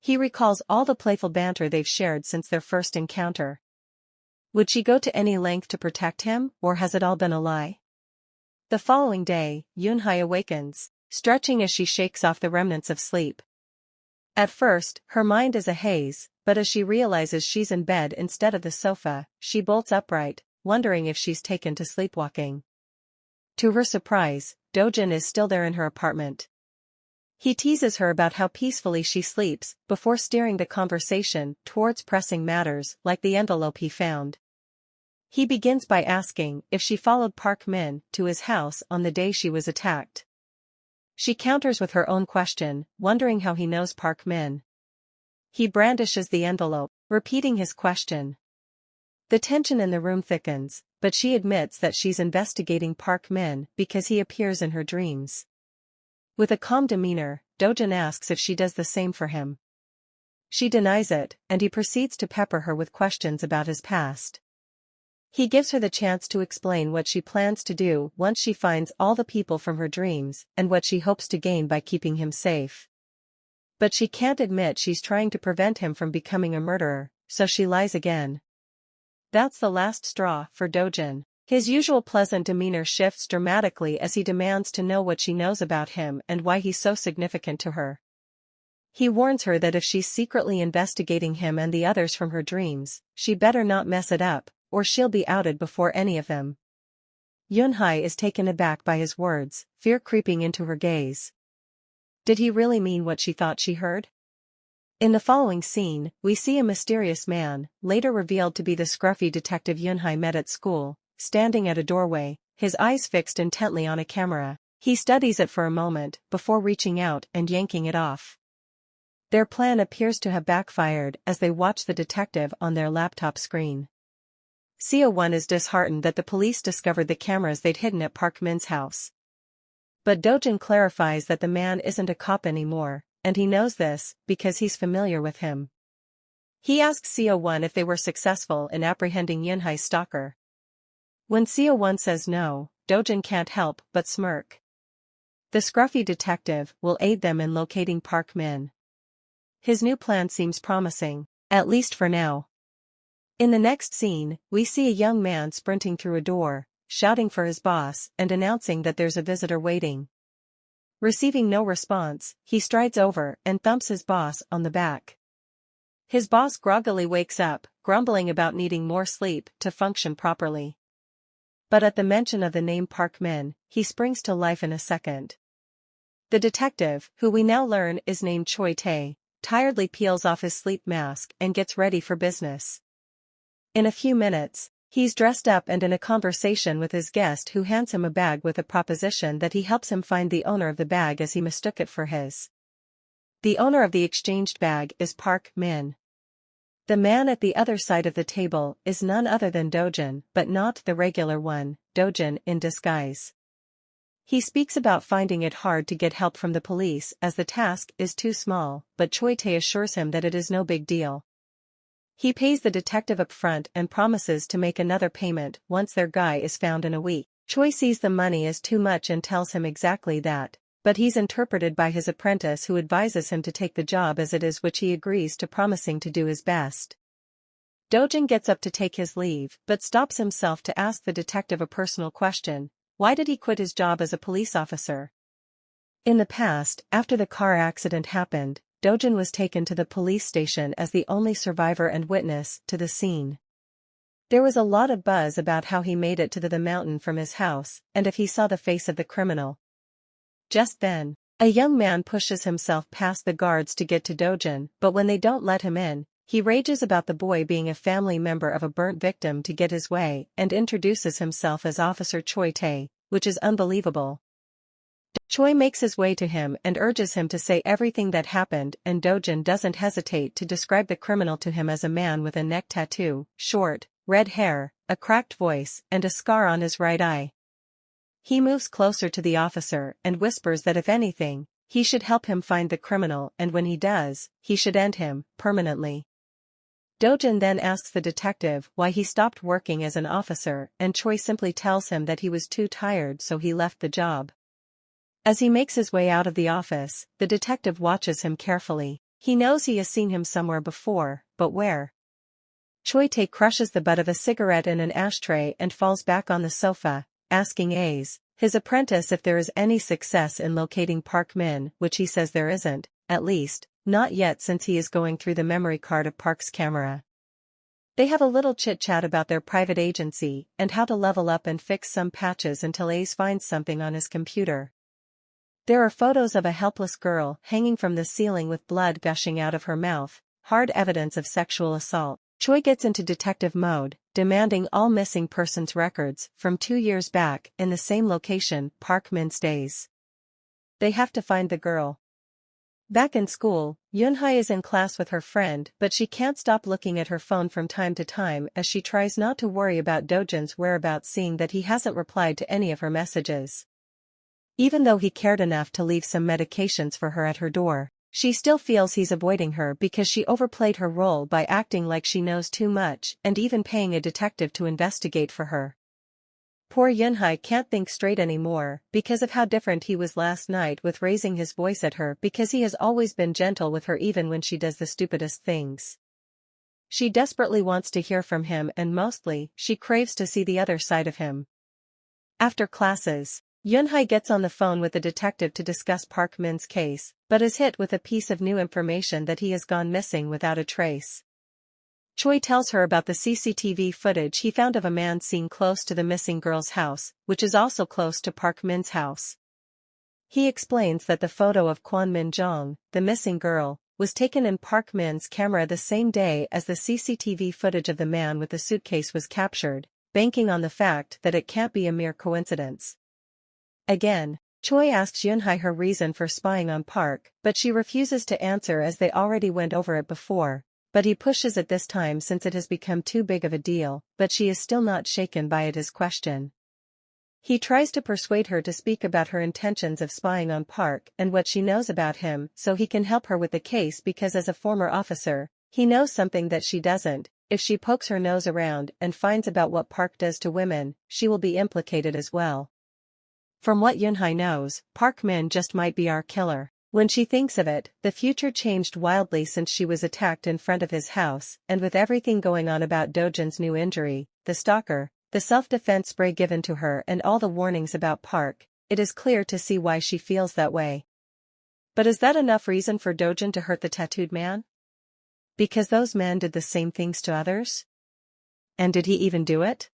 He recalls all the playful banter they've shared since their first encounter. Would she go to any length to protect him, or has it all been a lie? The following day, Yunhai awakens, stretching as she shakes off the remnants of sleep. At first, her mind is a haze, but as she realizes she's in bed instead of the sofa, she bolts upright, wondering if she's taken to sleepwalking. To her surprise, Dojan is still there in her apartment. He teases her about how peacefully she sleeps, before steering the conversation towards pressing matters like the envelope he found. He begins by asking if she followed Park Min to his house on the day she was attacked. She counters with her own question, wondering how he knows Park Min. He brandishes the envelope, repeating his question. The tension in the room thickens, but she admits that she's investigating Park Min because he appears in her dreams. With a calm demeanor, Dojan asks if she does the same for him. She denies it, and he proceeds to pepper her with questions about his past. He gives her the chance to explain what she plans to do once she finds all the people from her dreams and what she hopes to gain by keeping him safe. But she can't admit she's trying to prevent him from becoming a murderer, so she lies again. That's the last straw for Dojan. His usual pleasant demeanor shifts dramatically as he demands to know what she knows about him and why he's so significant to her. He warns her that if she's secretly investigating him and the others from her dreams, she better not mess it up, or she'll be outed before any of them. Yunhai is taken aback by his words, fear creeping into her gaze. Did he really mean what she thought she heard? In the following scene, we see a mysterious man, later revealed to be the scruffy detective Yunhai met at school, standing at a doorway, his eyes fixed intently on a camera. He studies it for a moment, before reaching out and yanking it off. Their plan appears to have backfired as they watch the detective on their laptop screen. Seo-1 is disheartened that the police discovered the cameras they'd hidden at Park Min's house. But Dojan clarifies that the man isn't a cop anymore, and he knows this because he's familiar with him. He asks Seo-1 if they were successful in apprehending Yunhai's stalker. When Seo-1 says no, Dojan can't help but smirk. The scruffy detective will aid them in locating Park Min. His new plan seems promising, at least for now. In the next scene, we see a young man sprinting through a door, shouting for his boss and announcing that there's a visitor waiting. Receiving no response, he strides over and thumps his boss on the back. His boss groggily wakes up, grumbling about needing more sleep to function properly. But at the mention of the name Park Min, he springs to life in a second. The detective, who we now learn is named Choi Tae, tiredly peels off his sleep mask and gets ready for business. In a few minutes, he's dressed up and in a conversation with his guest who hands him a bag with a proposition that he helps him find the owner of the bag as he mistook it for his. The owner of the exchanged bag is Park Min. The man at the other side of the table is none other than Dojan, but not the regular one, Dojan in disguise. He speaks about finding it hard to get help from the police as the task is too small, but Choi Tae assures him that it is no big deal. He pays the detective up front and promises to make another payment once their guy is found in a week. Choi sees the money as too much and tells him exactly that, but he's interpreted by his apprentice who advises him to take the job as it is, which he agrees to, promising to do his best. Dojan gets up to take his leave but stops himself to ask the detective a personal question: why did he quit his job as a police officer? In the past, after the car accident happened, Dojan was taken to the police station as the only survivor and witness to the scene. There was a lot of buzz about how he made it to the mountain from his house, and if he saw the face of the criminal. Just then, a young man pushes himself past the guards to get to Dojan, but when they don't let him in, he rages about the boy being a family member of a burnt victim to get his way and introduces himself as Officer Choi Tae, which is unbelievable. Choi makes his way to him and urges him to say everything that happened, and Dojan doesn't hesitate to describe the criminal to him as a man with a neck tattoo, short, red hair, a cracked voice, and a scar on his right eye. He moves closer to the officer and whispers that if anything, he should help him find the criminal, and when he does, he should end him, permanently. Dojan then asks the detective why he stopped working as an officer, and Choi simply tells him that he was too tired, so he left the job. As he makes his way out of the office, the detective watches him carefully. He knows he has seen him somewhere before, but where? Choi Tae crushes the butt of a cigarette in an ashtray and falls back on the sofa, asking his apprentice if there is any success in locating Park Min, which he says there isn't, at least, not yet, since he is going through the memory card of Park's camera. They have a little chit-chat about their private agency and how to level up and fix some patches until Ace finds something on his computer. There are photos of a helpless girl hanging from the ceiling with blood gushing out of her mouth, hard evidence of sexual assault. Choi gets into detective mode, demanding all missing persons records from 2 years back in the same location Park Min stays. They have to find the girl. Back in school, Yunhai is in class with her friend, but she can't stop looking at her phone from time to time as she tries not to worry about Dojan's whereabouts, seeing that he hasn't replied to any of her messages. Even though he cared enough to leave some medications for her at her door, she still feels he's avoiding her because she overplayed her role by acting like she knows too much and even paying a detective to investigate for her. Poor Yunhai can't think straight anymore because of how different he was last night with raising his voice at her, because he has always been gentle with her even when she does the stupidest things. She desperately wants to hear from him, and mostly, she craves to see the other side of him. After classes, Yunhai gets on the phone with the detective to discuss Park Min's case, but is hit with a piece of new information that he has gone missing without a trace. Choi tells her about the CCTV footage he found of a man seen close to the missing girl's house, which is also close to Park Min's house. He explains that the photo of Kwon Min Jong, the missing girl, was taken in Park Min's camera the same day as the CCTV footage of the man with the suitcase was captured, banking on the fact that it can't be a mere coincidence. Again, Choi asks Yunhai her reason for spying on Park, but she refuses to answer as they already went over it before, but he pushes it this time since it has become too big of a deal, but she is still not shaken by it his question. He tries to persuade her to speak about her intentions of spying on Park and what she knows about him so he can help her with the case, because as a former officer, he knows something that she doesn't. If she pokes her nose around and finds about what Park does to women, she will be implicated as well. From what Yunhai knows, Park Min just might be our killer. When she thinks of it, the future changed wildly since she was attacked in front of his house, and with everything going on about Dojan's new injury, the stalker, the self-defense spray given to her, and all the warnings about Park, it is clear to see why she feels that way. But is that enough reason for Dojan to hurt the tattooed man? Because those men did the same things to others? And did he even do it?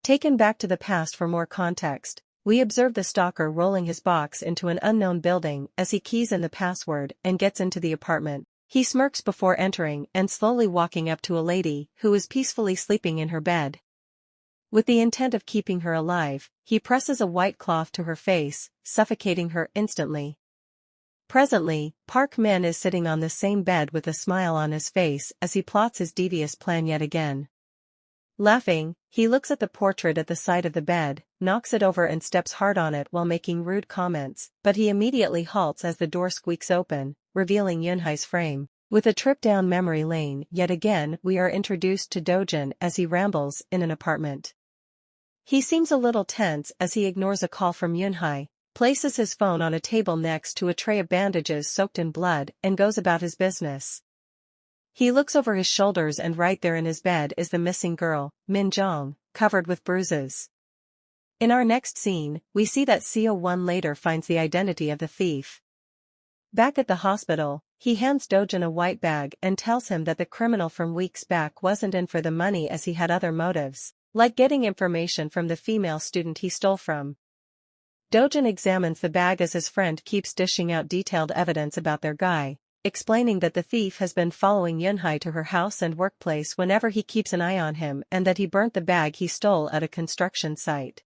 Taken back to the past for more context, we observe the stalker rolling his box into an unknown building as he keys in the password and gets into the apartment. He smirks before entering and slowly walking up to a lady who is peacefully sleeping in her bed. With the intent of keeping her alive, he presses a white cloth to her face, suffocating her instantly. Presently, Park Min is sitting on the same bed with a smile on his face as he plots his devious plan yet again. Laughing, he looks at the portrait at the side of the bed, knocks it over and steps hard on it while making rude comments, but he immediately halts as the door squeaks open, revealing Yunhai's frame. With a trip down memory lane, yet again we are introduced to Dojan as he rambles in an apartment. He seems a little tense as he ignores a call from Yunhai, places his phone on a table next to a tray of bandages soaked in blood, and goes about his business. He looks over his shoulders and right there in his bed is the missing girl, Min Jong, covered with bruises. In our next scene, we see that CO1 later finds the identity of the thief. Back at the hospital, he hands Dojan a white bag and tells him that the criminal from weeks back wasn't in for the money as he had other motives, like getting information from the female student he stole from. Dojan examines the bag as his friend keeps dishing out detailed evidence about their guy, explaining that the thief has been following Yunhai to her house and workplace whenever he keeps an eye on him and that he burnt the bag he stole at a construction site.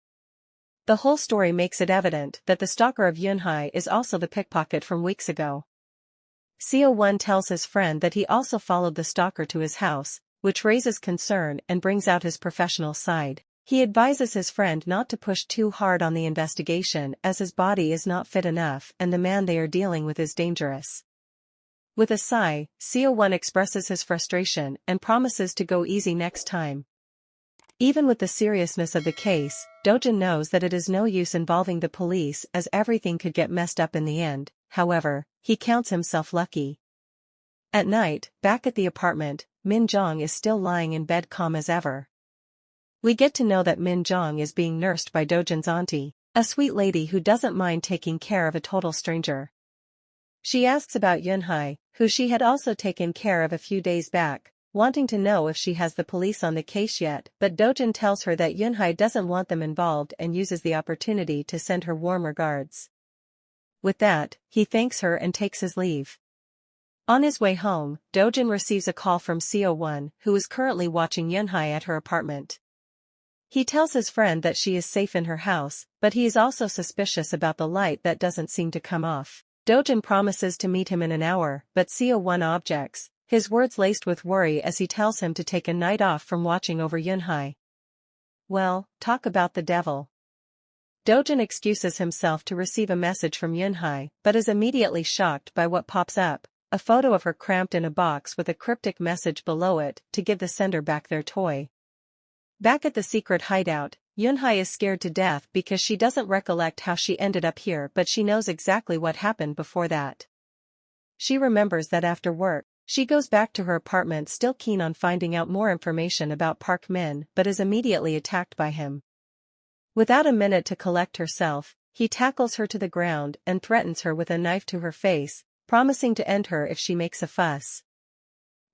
The whole story makes it evident that the stalker of Yunhai is also the pickpocket from weeks ago. CO1 tells his friend that he also followed the stalker to his house, which raises concern and brings out his professional side. He advises his friend not to push too hard on the investigation as his body is not fit enough and the man they are dealing with is dangerous. With a sigh, CO1 expresses his frustration and promises to go easy next time. Even with the seriousness of the case, Dojan knows that it is no use involving the police as everything could get messed up in the end. However, he counts himself lucky. At night, back at the apartment, Min Jong is still lying in bed calm as ever. We get to know that Min Jong is being nursed by Dojan's auntie, a sweet lady who doesn't mind taking care of a total stranger. She asks about Yunhai, who she had also taken care of a few days back, wanting to know if she has the police on the case yet, but Dojan tells her that Yunhai doesn't want them involved and uses the opportunity to send her warm regards. With that, he thanks her and takes his leave. On his way home, Dojan receives a call from CO1, who is currently watching Yunhai at her apartment. He tells his friend that she is safe in her house, but he is also suspicious about the light that doesn't seem to come off. Dojan promises to meet him in an hour, but CO1 objects, his words laced with worry as he tells him to take a night off from watching over Yunhai. Well, talk about the devil. Dojan excuses himself to receive a message from Yunhai, but is immediately shocked by what pops up, a photo of her cramped in a box with a cryptic message below it to give the sender back their toy. Back at the secret hideout, Yunhai is scared to death because she doesn't recollect how she ended up here, but she knows exactly what happened before that. She remembers that after work, she goes back to her apartment still keen on finding out more information about Park Min but is immediately attacked by him. Without a minute to collect herself, he tackles her to the ground and threatens her with a knife to her face, promising to end her if she makes a fuss.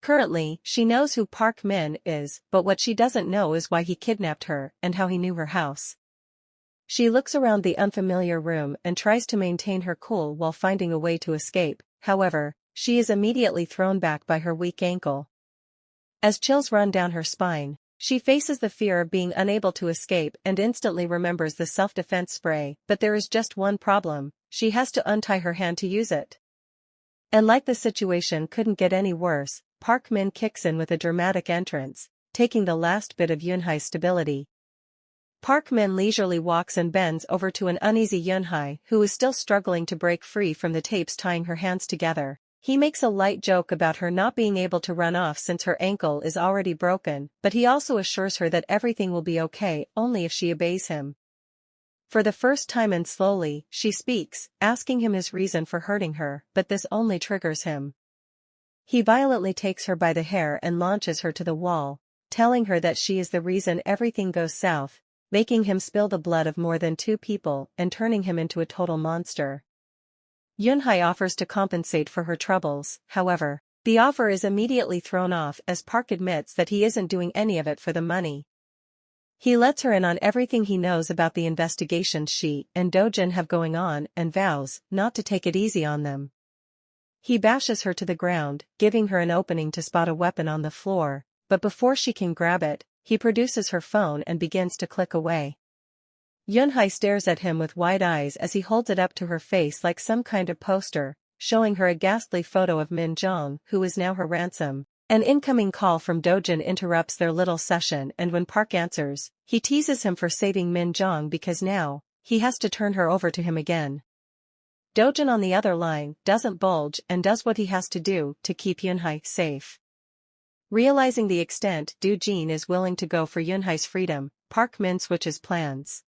Currently, she knows who Park Min is, but what she doesn't know is why he kidnapped her and how he knew her house. She looks around the unfamiliar room and tries to maintain her cool while finding a way to escape. However, she is immediately thrown back by her weak ankle. As chills run down her spine, she faces the fear of being unable to escape and instantly remembers the self-defense spray, but there is just one problem: she has to untie her hand to use it. And like the situation couldn't get any worse, Park Min kicks in with a dramatic entrance, taking the last bit of Yunhai's stability. Park Min leisurely walks and bends over to an uneasy Yunhai who is still struggling to break free from the tapes tying her hands together. He makes a light joke about her not being able to run off since her ankle is already broken, but he also assures her that everything will be okay only if she obeys him. For the first time and slowly, she speaks, asking him his reason for hurting her, but this only triggers him. He violently takes her by the hair and launches her to the wall, telling her that she is the reason everything goes south, making him spill the blood of more than 2 people and turning him into a total monster. Yunhai offers to compensate for her troubles, however, the offer is immediately thrown off as Park admits that he isn't doing any of it for the money. He lets her in on everything he knows about the investigations she and Dojan have going on and vows not to take it easy on them. He bashes her to the ground, giving her an opening to spot a weapon on the floor, but before she can grab it, he produces her phone and begins to click away. Yunhai stares at him with wide eyes as he holds it up to her face like some kind of poster, showing her a ghastly photo of Min Jong, who is now her ransom. An incoming call from Dojan interrupts their little session, and when Park answers, he teases him for saving Min Jong because now, he has to turn her over to him again. Dojan on the other line doesn't bulge and does what he has to do to keep Yunhai safe. Realizing the extent Dojan is willing to go for Yunhai's freedom, Park Min switches plans.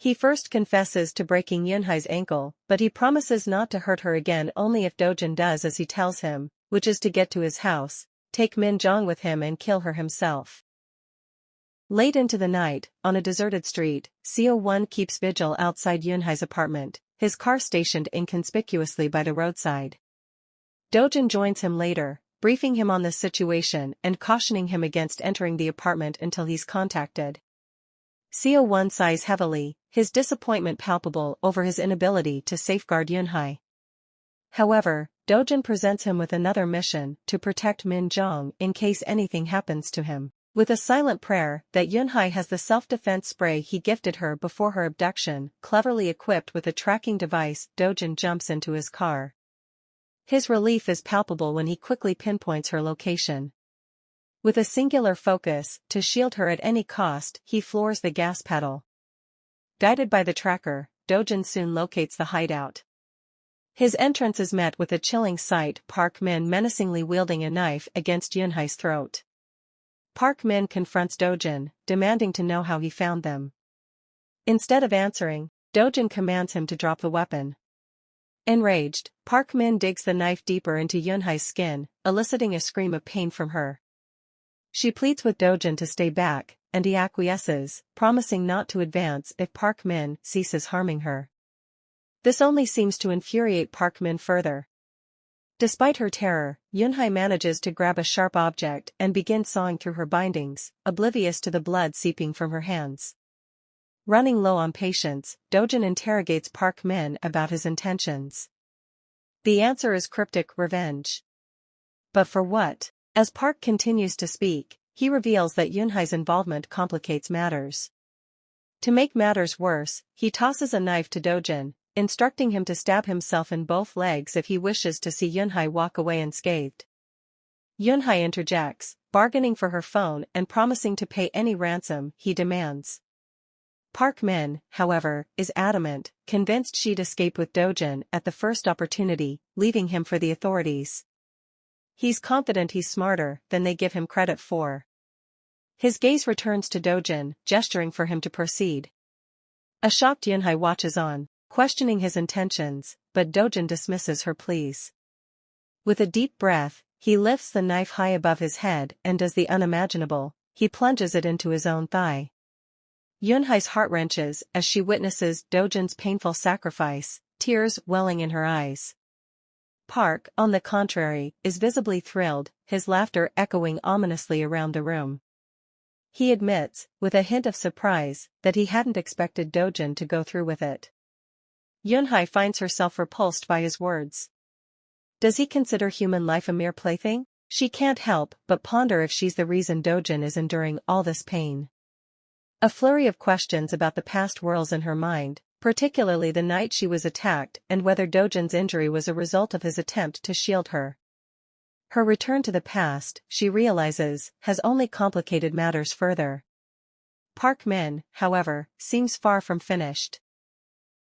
He first confesses to breaking Yunhai's ankle, but he promises not to hurt her again only if Dojan does as he tells him, which is to get to his house, take Min Jong with him and kill her himself. Late into the night, on a deserted street, CO1 keeps vigil outside Yunhai's apartment, his car stationed inconspicuously by the roadside. Dojan joins him later, briefing him on the situation and cautioning him against entering the apartment until he's contacted. CO1 sighs heavily, his disappointment palpable over his inability to safeguard Yunhai. However, Dojan presents him with another mission to protect Min Jong in case anything happens to him. With a silent prayer that Yunhai has the self-defense spray he gifted her before her abduction, cleverly equipped with a tracking device, Dojan jumps into his car. His relief is palpable when he quickly pinpoints her location. With a singular focus, to shield her at any cost, he floors the gas pedal. Guided by the tracker, Dojan soon locates the hideout. His entrance is met with a chilling sight: Park Min menacingly wielding a knife against Yunhai's throat. Park Min confronts Dojan, demanding to know how he found them. Instead of answering, Dojan commands him to drop the weapon. Enraged, Park Min digs the knife deeper into Yunhai's skin, eliciting a scream of pain from her. She pleads with Dojan to stay back, and he acquiesces, promising not to advance if Park Min ceases harming her. This only seems to infuriate Park Min further. Despite her terror, Yunhai manages to grab a sharp object and begins sawing through her bindings, oblivious to the blood seeping from her hands. Running low on patience, Dojan interrogates Park Min about his intentions. The answer is cryptic: revenge. But for what? As Park continues to speak, he reveals that Yunhai's involvement complicates matters. To make matters worse, he tosses a knife to Dojan, instructing him to stab himself in both legs if he wishes to see Yunhai walk away unscathed. Yunhai interjects, bargaining for her phone and promising to pay any ransom he demands. Park Min, however, is adamant, convinced she'd escape with Dojan at the first opportunity, leaving him for the authorities. He's confident he's smarter than they give him credit for. His gaze returns to Dojan, gesturing for him to proceed. A shocked Yunhai watches on, questioning his intentions, but Dojan dismisses her pleas. With a deep breath, he lifts the knife high above his head and does the unimaginable: he plunges it into his own thigh. Yunhai's heart wrenches as she witnesses Dojan's painful sacrifice, tears welling in her eyes. Park, on the contrary, is visibly thrilled, his laughter echoing ominously around the room. He admits, with a hint of surprise, that he hadn't expected Dojan to go through with it. Yunhai finds herself repulsed by his words. Does he consider human life a mere plaything? She can't help but ponder if she's the reason Dojan is enduring all this pain. A flurry of questions about the past whirls in her mind, particularly the night she was attacked and whether Dojan's injury was a result of his attempt to shield her. Her return to the past, she realizes, has only complicated matters further. Park Min, however, seems far from finished.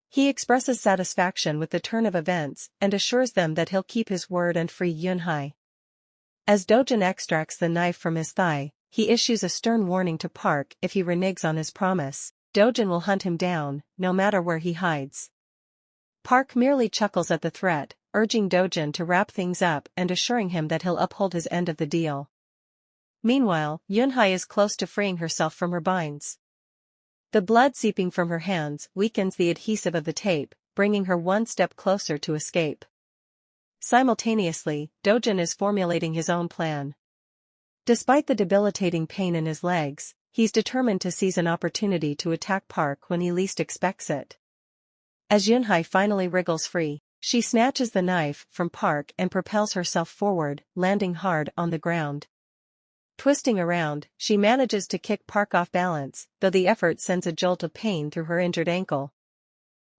He expresses satisfaction with the turn of events and assures them that he'll keep his word and free Yunhai. As Dojan extracts the knife from his thigh, he issues a stern warning to Park: if he reneges on his promise, Dojan will hunt him down, no matter where he hides. Park merely chuckles at the threat, urging Dojan to wrap things up and assuring him that he'll uphold his end of the deal. Meanwhile, Yunhai is close to freeing herself from her binds. The blood seeping from her hands weakens the adhesive of the tape, bringing her one step closer to escape. Simultaneously, Dojan is formulating his own plan. Despite the debilitating pain in his legs, he's determined to seize an opportunity to attack Park when he least expects it. As Yunhai finally wriggles free, she snatches the knife from Park and propels herself forward, landing hard on the ground. Twisting around, she manages to kick Park off balance, though the effort sends a jolt of pain through her injured ankle.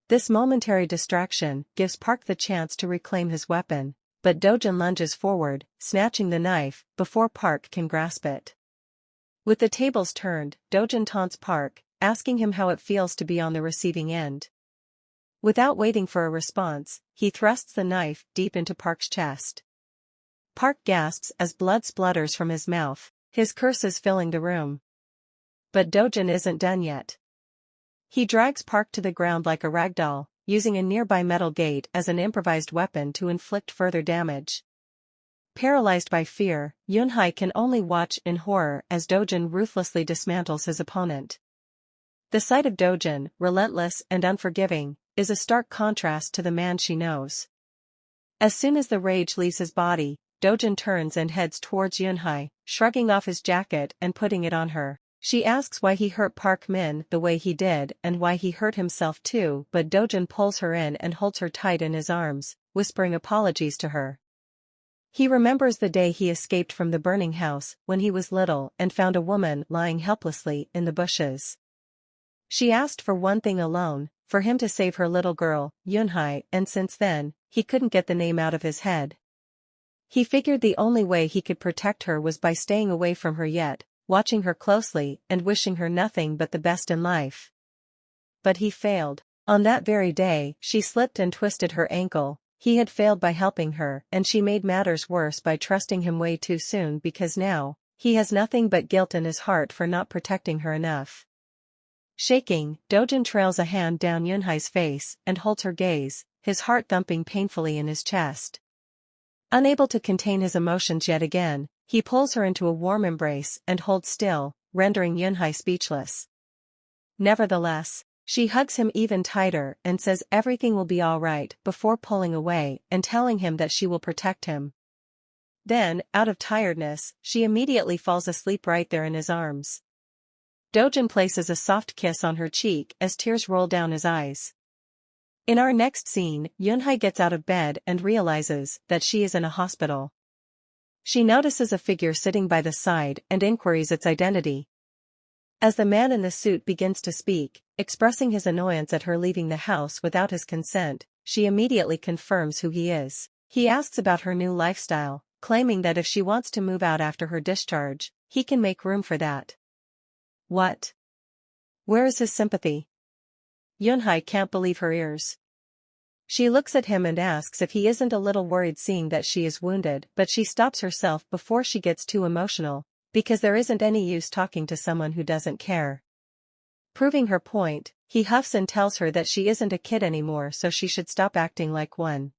This momentary distraction gives Park the chance to reclaim his weapon, but Dojan lunges forward, snatching the knife before Park can grasp it. With the tables turned, Dojan taunts Park, asking him how it feels to be on the receiving end. Without waiting for a response, he thrusts the knife deep into Park's chest. Park gasps as blood splutters from his mouth, his curses filling the room. But Dojan isn't done yet. He drags Park to the ground like a ragdoll, using a nearby metal gate as an improvised weapon to inflict further damage. Paralyzed by fear, Yunhai can only watch in horror as Dojan ruthlessly dismantles his opponent. The sight of Dojan, relentless and unforgiving, is a stark contrast to the man she knows. As soon as the rage leaves his body, Dojan turns and heads towards Yunhai, shrugging off his jacket and putting it on her. She asks why he hurt Park Min the way he did and why he hurt himself too, but Dojan pulls her in and holds her tight in his arms, whispering apologies to her. He remembers the day he escaped from the burning house when he was little and found a woman lying helplessly in the bushes. She asked for one thing alone, for him to save her little girl, Yunhai, and since then, he couldn't get the name out of his head. He figured the only way he could protect her was by staying away from her yet, watching her closely and wishing her nothing but the best in life. But he failed. On that very day, she slipped and twisted her ankle. He had failed by helping her, and she made matters worse by trusting him way too soon because now, he has nothing but guilt in his heart for not protecting her enough. Shaking, Dojan trails a hand down Yunhai's face and holds her gaze, his heart thumping painfully in his chest. Unable to contain his emotions yet again, he pulls her into a warm embrace and holds still, rendering Yunhai speechless. Nevertheless, she hugs him even tighter and says everything will be all right before pulling away and telling him that she will protect him. Then, out of tiredness, she immediately falls asleep right there in his arms. Dojan places a soft kiss on her cheek as tears roll down his eyes. In our next scene, Yunhai gets out of bed and realizes that she is in a hospital. She notices a figure sitting by the side and inquires its identity. As the man in the suit begins to speak, expressing his annoyance at her leaving the house without his consent, she immediately confirms who he is. He asks about her new lifestyle, claiming that if she wants to move out after her discharge, he can make room for that. What? Where is his sympathy? Yunhai can't believe her ears. She looks at him and asks if he isn't a little worried seeing that she is wounded, but she stops herself before she gets too emotional, because there isn't any use talking to someone who doesn't care. Proving her point, he huffs and tells her that she isn't a kid anymore so she should stop acting like one.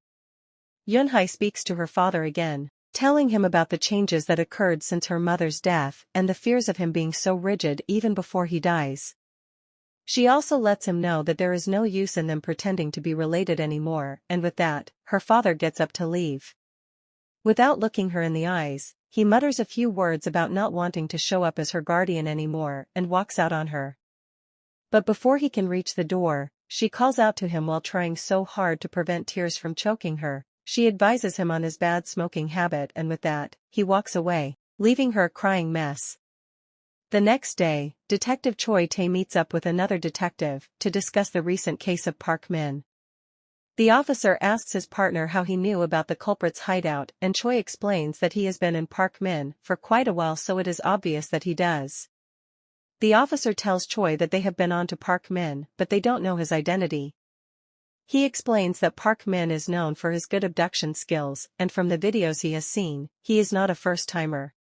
Yunhai speaks to her father again, telling him about the changes that occurred since her mother's death and the fears of him being so rigid even before he dies. She also lets him know that there is no use in them pretending to be related anymore, and with that, her father gets up to leave. Without looking her in the eyes, he mutters a few words about not wanting to show up as her guardian anymore and walks out on her. But before he can reach the door, she calls out to him while trying so hard to prevent tears from choking her. She advises him on his bad smoking habit and with that, he walks away, leaving her a crying mess. The next day, Detective Choi Tae meets up with another detective to discuss the recent case of Park Min. The officer asks his partner how he knew about the culprit's hideout and Choi explains that he has been in Park Min for quite a while so it is obvious that he does. The officer tells Choi that they have been on to Park Min but they don't know his identity. He explains that Park Min is known for his good abduction skills and from the videos he has seen, he is not a first-timer.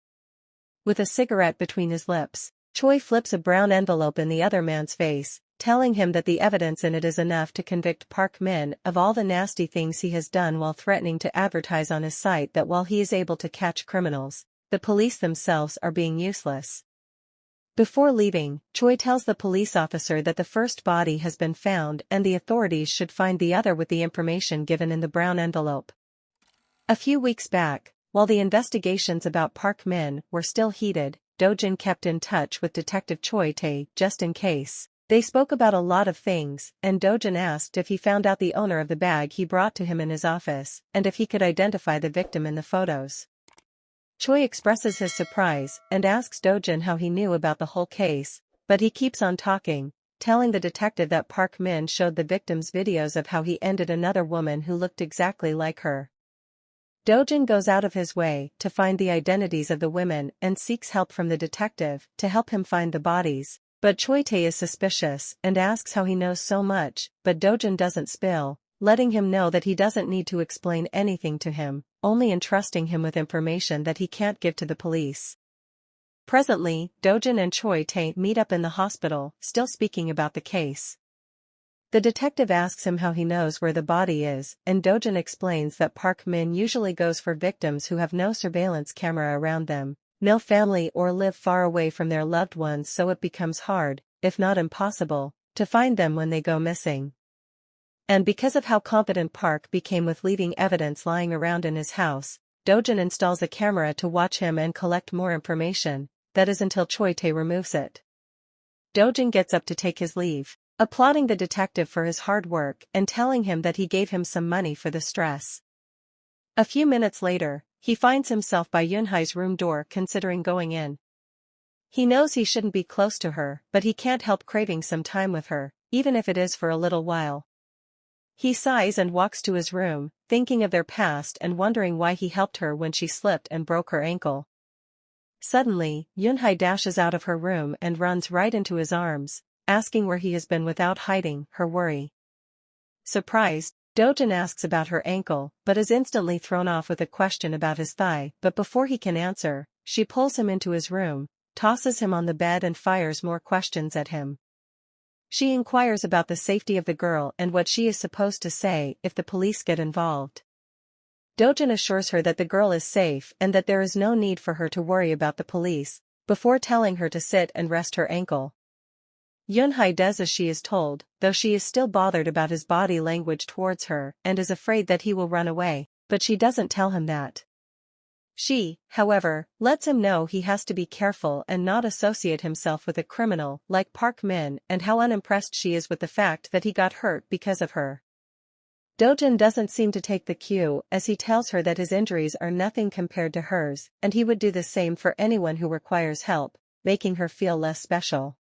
With a cigarette between his lips, Choi flips a brown envelope in the other man's face, telling him that the evidence in it is enough to convict Park Min of all the nasty things he has done while threatening to advertise on his site that while he is able to catch criminals, the police themselves are being useless. Before leaving, Choi tells the police officer that the first body has been found and the authorities should find the other with the information given in the brown envelope. A few weeks back, while the investigations about Park Min were still heated, Dojan kept in touch with Detective Choi Tae just in case. They spoke about a lot of things, and Dojan asked if he found out the owner of the bag he brought to him in his office, and if he could identify the victim in the photos. Choi expresses his surprise and asks Dojan how he knew about the whole case, but he keeps on talking, telling the detective that Park Min showed the victim's videos of how he ended another woman who looked exactly like her. Dojan goes out of his way to find the identities of the women and seeks help from the detective to help him find the bodies, but Choi Tae is suspicious and asks how he knows so much, but Dojan doesn't spill, letting him know that he doesn't need to explain anything to him, only entrusting him with information that he can't give to the police. Presently, Dojan and Choi Tae meet up in the hospital, still speaking about the case. The detective asks him how he knows where the body is, and Dojan explains that Park Min usually goes for victims who have no surveillance camera around them, no family or live far away from their loved ones, so it becomes hard, if not impossible, to find them when they go missing. And because of how competent Park became with leaving evidence lying around in his house, Dojan installs a camera to watch him and collect more information, that is until Choi Tae removes it. Dojan gets up to take his leave, applauding the detective for his hard work and telling him that he gave him some money for the stress. A few minutes later, he finds himself by Yunhai's room door considering going in. He knows he shouldn't be close to her, but he can't help craving some time with her, even if it is for a little while. He sighs and walks to his room, thinking of their past and wondering why he helped her when she slipped and broke her ankle. Suddenly, Yunhai dashes out of her room and runs right into his arms, asking where he has been without hiding her worry. Surprised, Dojan asks about her ankle, but is instantly thrown off with a question about his thigh. But before he can answer, she pulls him into his room, tosses him on the bed and fires more questions at him. She inquires about the safety of the girl and what she is supposed to say if the police get involved. Dojan assures her that the girl is safe and that there is no need for her to worry about the police, before telling her to sit and rest her ankle. Yunhai does as she is told, though she is still bothered about his body language towards her and is afraid that he will run away, but she doesn't tell him that. She, however, lets him know he has to be careful and not associate himself with a criminal like Park Min, and how unimpressed she is with the fact that he got hurt because of her. Dojan doesn't seem to take the cue, as he tells her that his injuries are nothing compared to hers, and he would do the same for anyone who requires help, making her feel less special.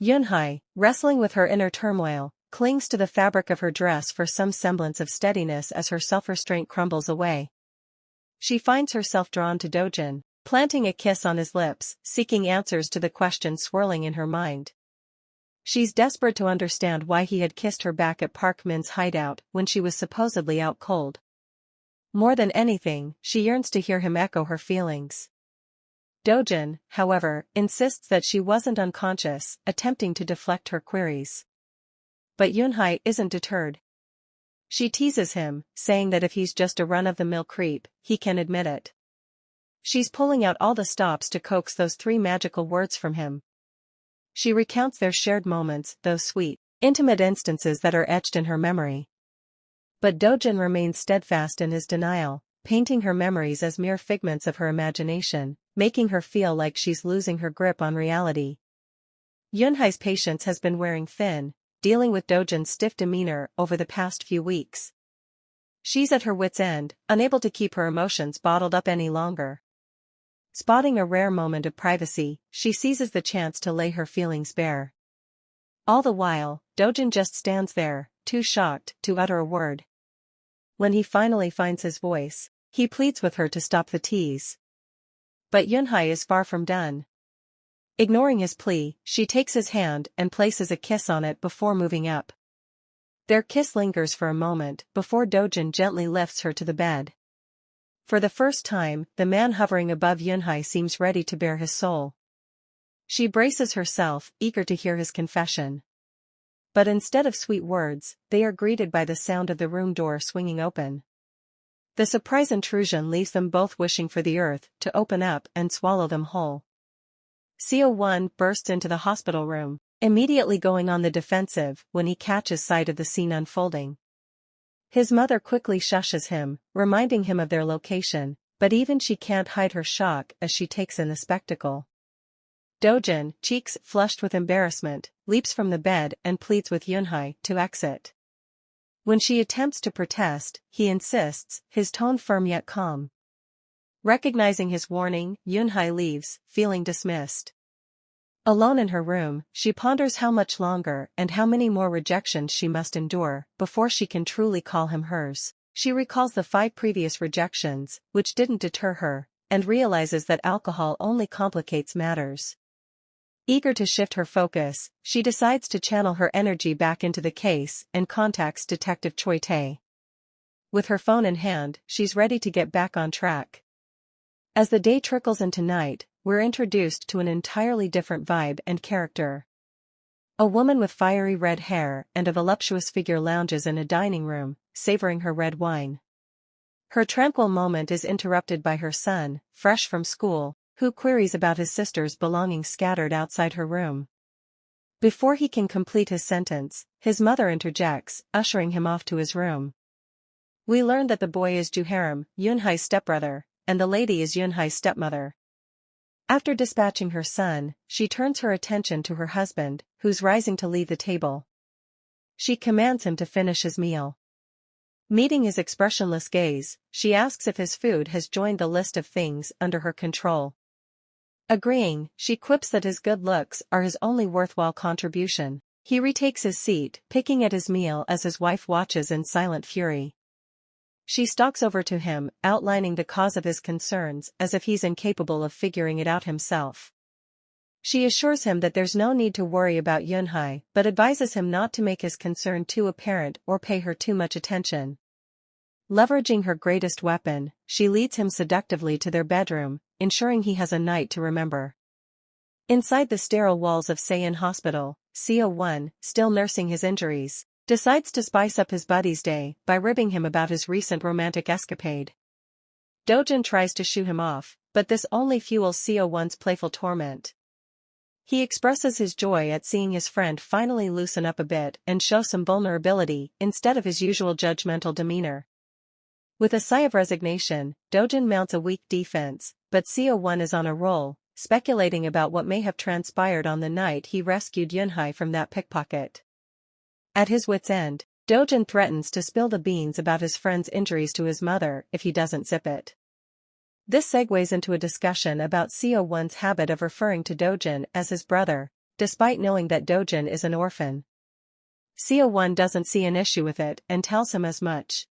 Yunhai, wrestling with her inner turmoil, clings to the fabric of her dress for some semblance of steadiness as her self-restraint crumbles away. She finds herself drawn to Dojan, planting a kiss on his lips, seeking answers to the questions swirling in her mind. She's desperate to understand why he had kissed her back at Park Min's hideout when she was supposedly out cold. More than anything, she yearns to hear him echo her feelings. Dojan, however, insists that she wasn't unconscious, attempting to deflect her queries. But Yunhai isn't deterred. She teases him, saying that if he's just a run-of-the-mill creep, he can admit it. She's pulling out all the stops to coax those 3 magical words from him. She recounts their shared moments, those sweet, intimate instances that are etched in her memory. But Dojan remains steadfast in his denial, painting her memories as mere figments of her imagination, making her feel like she's losing her grip on reality. Yunhai's patience has been wearing thin, dealing with Dojan's stiff demeanor over the past few weeks. She's at her wit's end, unable to keep her emotions bottled up any longer. Spotting a rare moment of privacy, she seizes the chance to lay her feelings bare. All the while, Dojan just stands there, too shocked to utter a word. When he finally finds his voice, he pleads with her to stop the tease. But Yunhai is far from done. Ignoring his plea, she takes his hand and places a kiss on it before moving up. Their kiss lingers for a moment before Dojan gently lifts her to the bed. For the first time, the man hovering above Yunhai seems ready to bare his soul. She braces herself, eager to hear his confession. But instead of sweet words, they are greeted by the sound of the room door swinging open. The surprise intrusion leaves them both wishing for the earth to open up and swallow them whole. CO1 bursts into the hospital room, immediately going on the defensive when he catches sight of the scene unfolding. His mother quickly shushes him, reminding him of their location, but even she can't hide her shock as she takes in the spectacle. Dojan, cheeks flushed with embarrassment, leaps from the bed and pleads with Yunhai to exit. When she attempts to protest, he insists, his tone firm yet calm. Recognizing his warning, Yunhai leaves, feeling dismissed. Alone in her room, she ponders how much longer and how many more rejections she must endure before she can truly call him hers. She recalls the 5 previous rejections, which didn't deter her, and realizes that alcohol only complicates matters. Eager to shift her focus, she decides to channel her energy back into the case and contacts Detective Choi Tae. With her phone in hand, she's ready to get back on track. As the day trickles into night, we're introduced to an entirely different vibe and character. A woman with fiery red hair and a voluptuous figure lounges in a dining room, savoring her red wine. Her tranquil moment is interrupted by her son, fresh from school, who queries about his sister's belongings scattered outside her room. Before he can complete his sentence, his mother interjects, ushering him off to his room. We learn that the boy is Juharam, Yunhai's stepbrother, and the lady is Yunhai's stepmother. After dispatching her son, she turns her attention to her husband, who's rising to leave the table. She commands him to finish his meal. Meeting his expressionless gaze, she asks if his food has joined the list of things under her control. Agreeing, she quips that his good looks are his only worthwhile contribution. He retakes his seat, picking at his meal as his wife watches in silent fury. She stalks over to him, outlining the cause of his concerns as if he's incapable of figuring it out himself. She assures him that there's no need to worry about Yunhai, but advises him not to make his concern too apparent or pay her too much attention. Leveraging her greatest weapon, she leads him seductively to their bedroom, ensuring he has a night to remember. Inside the sterile walls of Seiyin Hospital, CO1, still nursing his injuries, decides to spice up his buddy's day by ribbing him about his recent romantic escapade. Dojan tries to shoo him off, but this only fuels CO1's playful torment. He expresses his joy at seeing his friend finally loosen up a bit and show some vulnerability instead of his usual judgmental demeanor. With a sigh of resignation, Dojan mounts a weak defense, but CO1 is on a roll, speculating about what may have transpired on the night he rescued Yunhai from that pickpocket. At his wit's end, Dojan threatens to spill the beans about his friend's injuries to his mother if he doesn't zip it. This segues into a discussion about CO1's habit of referring to Dojan as his brother, despite knowing that Dojan is an orphan. CO1 doesn't see an issue with it and tells him as much.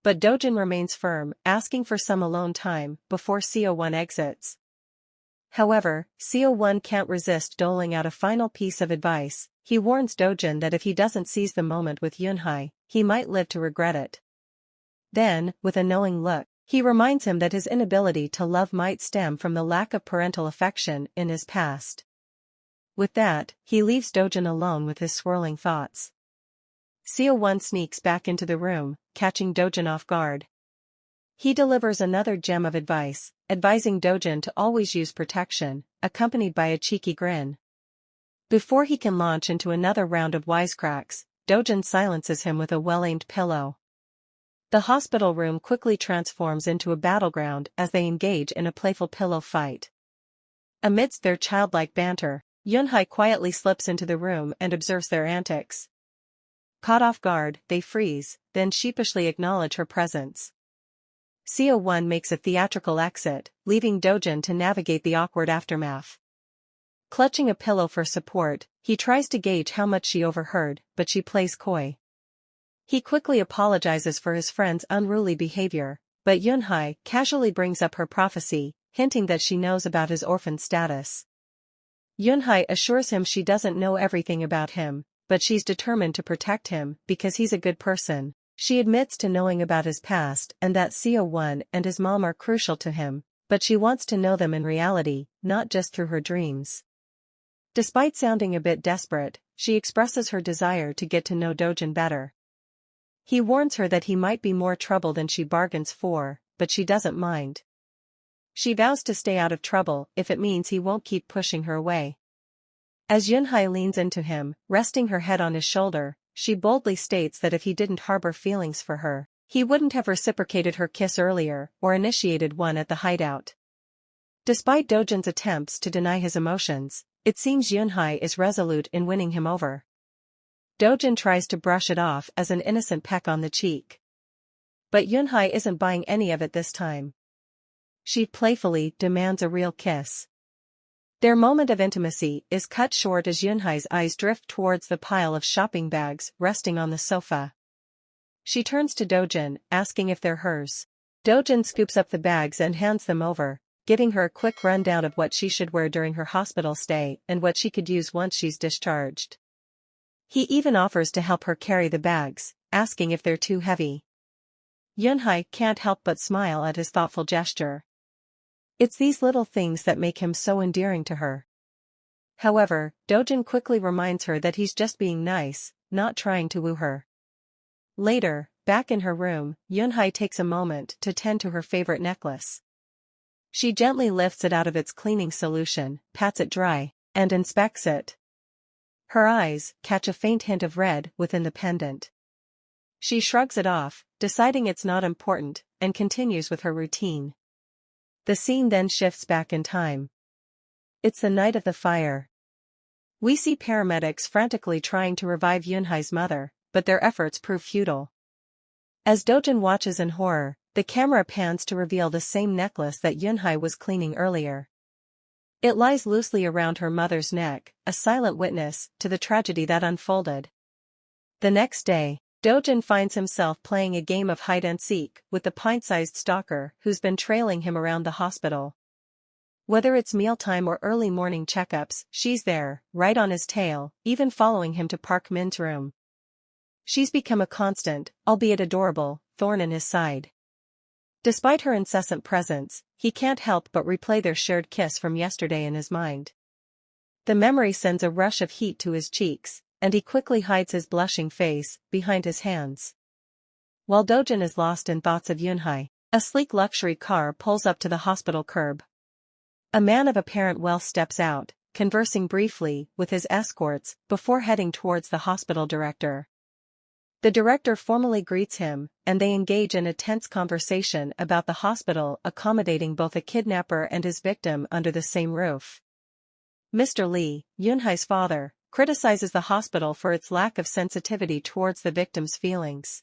But Dojan remains firm, asking for some alone time before CO1 exits. However, CO1 can't resist doling out a final piece of advice. He warns Dojan that if he doesn't seize the moment with Yunhai, he might live to regret it. Then, with a knowing look, he reminds him that his inability to love might stem from the lack of parental affection in his past. With that, he leaves Dojan alone with his swirling thoughts. CO1 sneaks back into the room, catching Dojan off guard. He delivers another gem of advice, advising Dojan to always use protection, accompanied by a cheeky grin. Before he can launch into another round of wisecracks, Dojan silences him with a well-aimed pillow. The hospital room quickly transforms into a battleground as they engage in a playful pillow fight. Amidst their childlike banter, Yunhai quietly slips into the room and observes their antics. Caught off guard, they freeze, then sheepishly acknowledge her presence. CO1 makes a theatrical exit, leaving Dojan to navigate the awkward aftermath. Clutching a pillow for support, he tries to gauge how much she overheard, but she plays coy. He quickly apologizes for his friend's unruly behavior, but Yunhai casually brings up her prophecy, hinting that she knows about his orphan status. Yunhai assures him she doesn't know everything about him, but she's determined to protect him because he's a good person. She admits to knowing about his past and that CO1 and his mom are crucial to him, but she wants to know them in reality, not just through her dreams. Despite sounding a bit desperate, she expresses her desire to get to know Dojan better. He warns her that he might be more trouble than she bargains for, but she doesn't mind. She vows to stay out of trouble if it means he won't keep pushing her away. As Yunhai leans into him, resting her head on his shoulder, she boldly states that if he didn't harbor feelings for her, he wouldn't have reciprocated her kiss earlier or initiated one at the hideout. Despite Dojan's attempts to deny his emotions, it seems Yunhai is resolute in winning him over. Dojan tries to brush it off as an innocent peck on the cheek. But Yunhai isn't buying any of it this time. She playfully demands a real kiss. Their moment of intimacy is cut short as Yunhai's eyes drift towards the pile of shopping bags resting on the sofa. She turns to Dojan, asking if they're hers. Dojan scoops up the bags and hands them over, giving her a quick rundown of what she should wear during her hospital stay and what she could use once she's discharged. He even offers to help her carry the bags, asking if they're too heavy. Yunhai can't help but smile at his thoughtful gesture. It's these little things that make him so endearing to her. However, Dojan quickly reminds her that he's just being nice, not trying to woo her. Later, back in her room, Yunhai takes a moment to tend to her favorite necklace. She gently lifts it out of its cleaning solution, pats it dry, and inspects it. Her eyes catch a faint hint of red within the pendant. She shrugs it off, deciding it's not important, and continues with her routine. The scene then shifts back in time. It's the night of the fire. We see paramedics frantically trying to revive Yunhai's mother, but their efforts prove futile. As Dojan watches in horror, the camera pans to reveal the same necklace that Yunhai was cleaning earlier. It lies loosely around her mother's neck, a silent witness to the tragedy that unfolded. The next day, Dojan finds himself playing a game of hide-and-seek with the pint-sized stalker who's been trailing him around the hospital. Whether it's mealtime or early morning checkups, she's there, right on his tail, even following him to Park Min's room. She's become a constant, albeit adorable, thorn in his side. Despite her incessant presence, he can't help but replay their shared kiss from yesterday in his mind. The memory sends a rush of heat to his cheeks, and he quickly hides his blushing face behind his hands. While Dojan is lost in thoughts of Yunhai, a sleek luxury car pulls up to the hospital curb. A man of apparent wealth steps out, conversing briefly with his escorts before heading towards the hospital director. The director formally greets him, and they engage in a tense conversation about the hospital accommodating both a kidnapper and his victim under the same roof. Mr. Lee, Yunhai's father, criticizes the hospital for its lack of sensitivity towards the victim's feelings.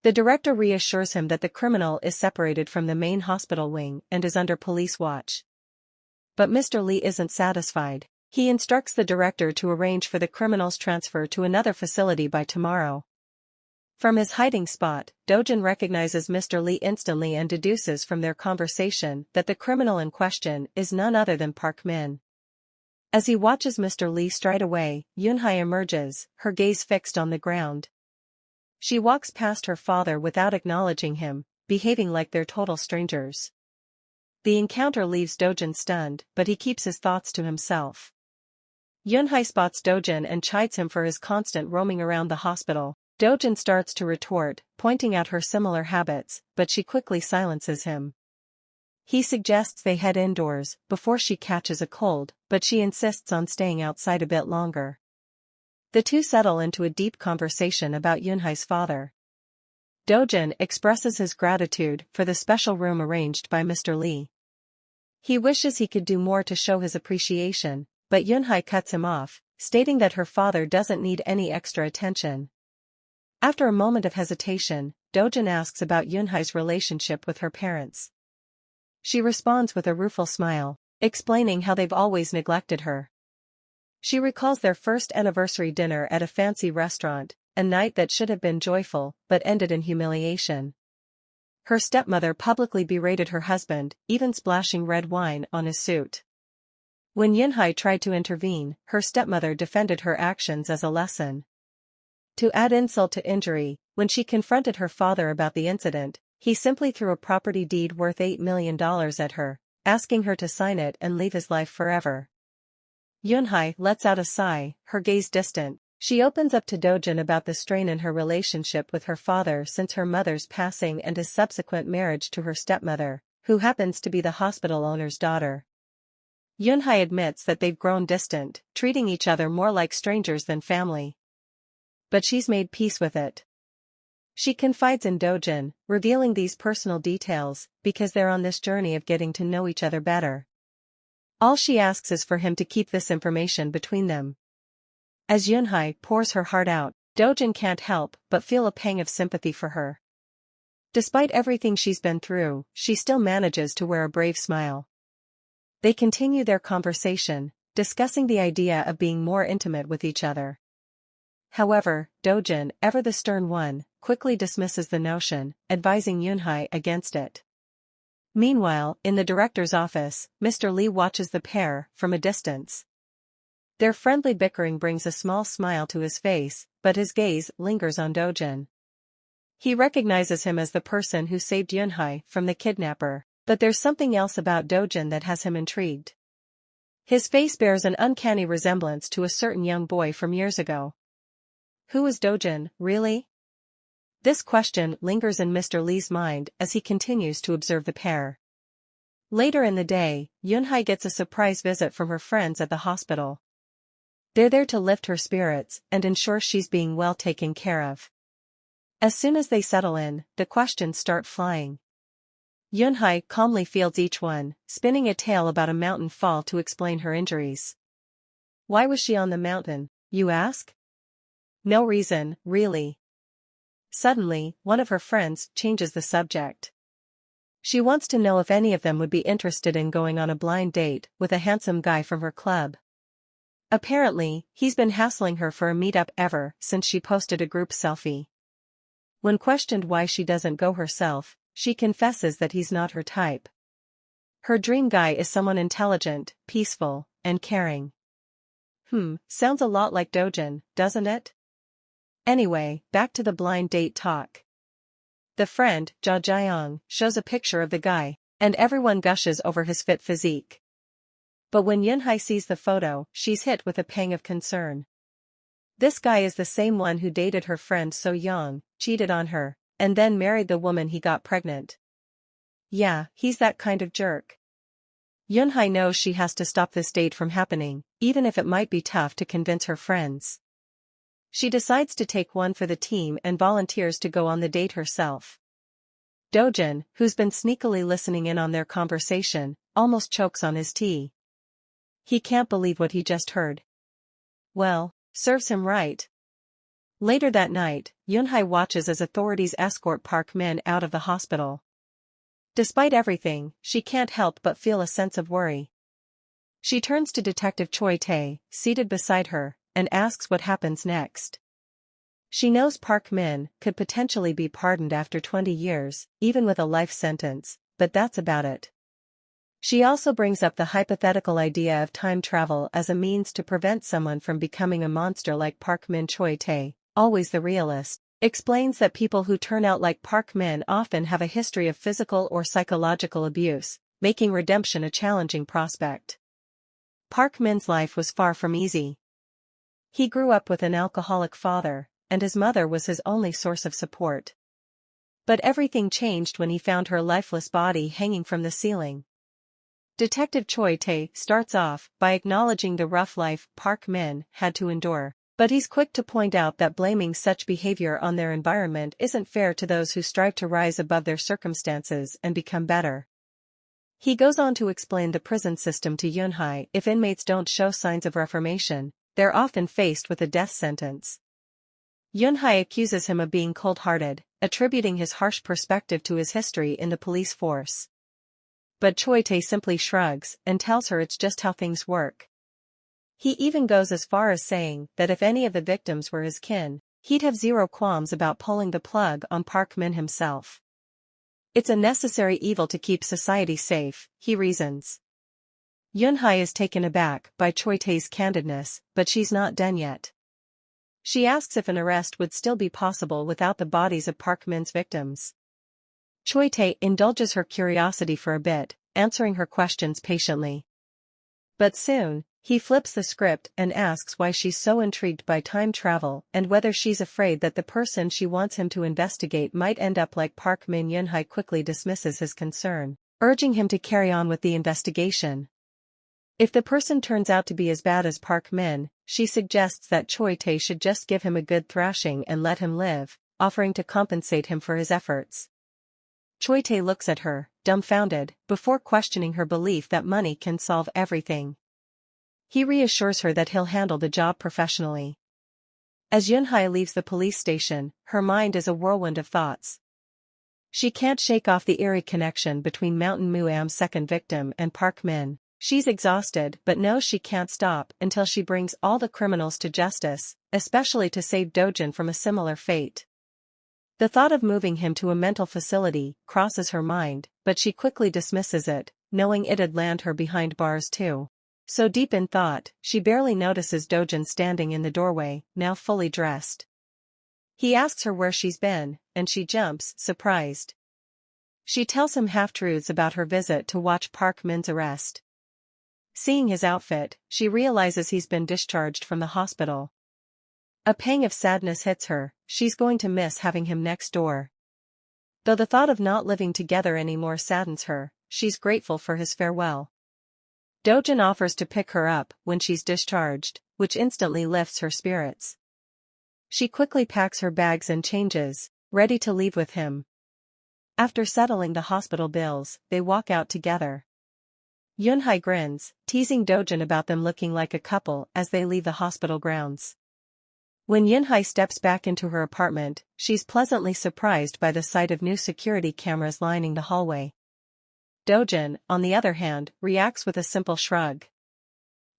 The director reassures him that the criminal is separated from the main hospital wing and is under police watch. But Mr. Lee isn't satisfied. He instructs the director to arrange for the criminal's transfer to another facility by tomorrow. From his hiding spot, Dojan recognizes Mr. Lee instantly and deduces from their conversation that the criminal in question is none other than Park Min. As he watches Mr. Lee stride away, Yunhai emerges, her gaze fixed on the ground. She walks past her father without acknowledging him, behaving like they're total strangers. The encounter leaves Dojan stunned, but he keeps his thoughts to himself. Yunhai spots Dojan and chides him for his constant roaming around the hospital. Dojan starts to retort, pointing out her similar habits, but she quickly silences him. He suggests they head indoors before she catches a cold, but she insists on staying outside a bit longer. The two settle into a deep conversation about Yunhai's father. Dojan expresses his gratitude for the special room arranged by Mr. Lee. He wishes he could do more to show his appreciation, but Yunhai cuts him off, stating that her father doesn't need any extra attention. After a moment of hesitation, Dojan asks about Yunhai's relationship with her parents. She responds with a rueful smile, explaining how they've always neglected her. She recalls their first anniversary dinner at a fancy restaurant, a night that should have been joyful but ended in humiliation. Her stepmother publicly berated her husband, even splashing red wine on his suit. When Yunhai tried to intervene, her stepmother defended her actions as a lesson. To add insult to injury, when she confronted her father about the incident, he simply threw a property deed worth $8 million at her, asking her to sign it and leave his life forever. Yunhai lets out a sigh, her gaze distant. She opens up to Dojan about the strain in her relationship with her father since her mother's passing and his subsequent marriage to her stepmother, who happens to be the hospital owner's daughter. Yunhai admits that they've grown distant, treating each other more like strangers than family. But she's made peace with it. She confides in Dojan, revealing these personal details, because they're on this journey of getting to know each other better. All she asks is for him to keep this information between them. As Yunhai pours her heart out, Dojan can't help but feel a pang of sympathy for her. Despite everything she's been through, she still manages to wear a brave smile. They continue their conversation, discussing the idea of being more intimate with each other. However, Dojan, ever the stern one, quickly dismisses the notion, advising Yunhai against it. Meanwhile, in the director's office, Mr. Lee watches the pair from a distance. Their friendly bickering brings a small smile to his face, but his gaze lingers on Dojan. He recognizes him as the person who saved Yunhai from the kidnapper, but there's something else about Dojan that has him intrigued. His face bears an uncanny resemblance to a certain young boy from years ago. Who is Dojan, really? This question lingers in Mr. Lee's mind as he continues to observe the pair. Later in the day, Yunhai gets a surprise visit from her friends at the hospital. They're there to lift her spirits and ensure she's being well taken care of. As soon as they settle in, the questions start flying. Yunhai calmly fields each one, spinning a tale about a mountain fall to explain her injuries. Why was she on the mountain, you ask? No reason, really. Suddenly, one of her friends changes the subject. She wants to know if any of them would be interested in going on a blind date with a handsome guy from her club. Apparently, he's been hassling her for a meetup ever since she posted a group selfie. When questioned why she doesn't go herself, she confesses that he's not her type. Her dream guy is someone intelligent, peaceful, and caring. Sounds a lot like Dojan, doesn't it? Anyway, back to the blind date talk. The friend, Dojan, shows a picture of the guy, and everyone gushes over his fit physique. But when Yunhai sees the photo, she's hit with a pang of concern. This guy is the same one who dated her friend So Young, cheated on her, and then married the woman he got pregnant. Yeah, he's that kind of jerk. Yunhai knows she has to stop this date from happening, even if it might be tough to convince her friends. She decides to take one for the team and volunteers to go on the date herself. Dojan, who's been sneakily listening in on their conversation, almost chokes on his tea. He can't believe what he just heard. Well, serves him right. Later that night, Yunhai watches as authorities escort Park Min out of the hospital. Despite everything, she can't help but feel a sense of worry. She turns to Detective Choi Tae, seated beside her, and asks what happens next. She knows Park Min could potentially be pardoned after 20 years, even with a life sentence, but that's about it. She also brings up the hypothetical idea of time travel as a means to prevent someone from becoming a monster like Park Min. Choi Tae, always the realist, explains that people who turn out like Park Min often have a history of physical or psychological abuse, making redemption a challenging prospect. Park Min's life was far from easy. He grew up with an alcoholic father, and his mother was his only source of support. But everything changed when he found her lifeless body hanging from the ceiling. Detective Choi Tae starts off by acknowledging the rough life Park Min had to endure, but he's quick to point out that blaming such behavior on their environment isn't fair to those who strive to rise above their circumstances and become better. He goes on to explain the prison system to Yunhai. If inmates don't show signs of reformation, they're often faced with a death sentence. Yunhai accuses him of being cold-hearted, attributing his harsh perspective to his history in the police force. But Choi Tae simply shrugs and tells her it's just how things work. He even goes as far as saying that if any of the victims were his kin, he'd have zero qualms about pulling the plug on Park Min himself. It's a necessary evil to keep society safe, he reasons. Yunhai is taken aback by Choi Tae's candidness, but she's not done yet. She asks if an arrest would still be possible without the bodies of Park Min's victims. Choi Tae indulges her curiosity for a bit, answering her questions patiently. But soon, he flips the script and asks why she's so intrigued by time travel and whether she's afraid that the person she wants him to investigate might end up like Park Min. Yunhai quickly dismisses his concern, urging him to carry on with the investigation. If the person turns out to be as bad as Park Min, she suggests that Choi Tae should just give him a good thrashing and let him live, offering to compensate him for his efforts. Choi Tae looks at her, dumbfounded, before questioning her belief that money can solve everything. He reassures her that he'll handle the job professionally. As Yunhai leaves the police station, her mind is a whirlwind of thoughts. She can't shake off the eerie connection between Mountain Muam's second victim and Park Min. She's exhausted but knows she can't stop until she brings all the criminals to justice, especially to save Dojan from a similar fate. The thought of moving him to a mental facility crosses her mind, but she quickly dismisses it, knowing it'd land her behind bars too. So deep in thought, she barely notices Dojan standing in the doorway, now fully dressed. He asks her where she's been, and she jumps, surprised. She tells him half-truths about her visit to watch Park Min's arrest. Seeing his outfit, she realizes he's been discharged from the hospital. A pang of sadness hits her, she's going to miss having him next door. Though the thought of not living together anymore saddens her, she's grateful for his farewell. Dojan offers to pick her up when she's discharged, which instantly lifts her spirits. She quickly packs her bags and changes, ready to leave with him. After settling the hospital bills, they walk out together. Yunhai grins, teasing Dojan about them looking like a couple as they leave the hospital grounds. When Yunhai steps back into her apartment, she's pleasantly surprised by the sight of new security cameras lining the hallway. Dojan, on the other hand, reacts with a simple shrug.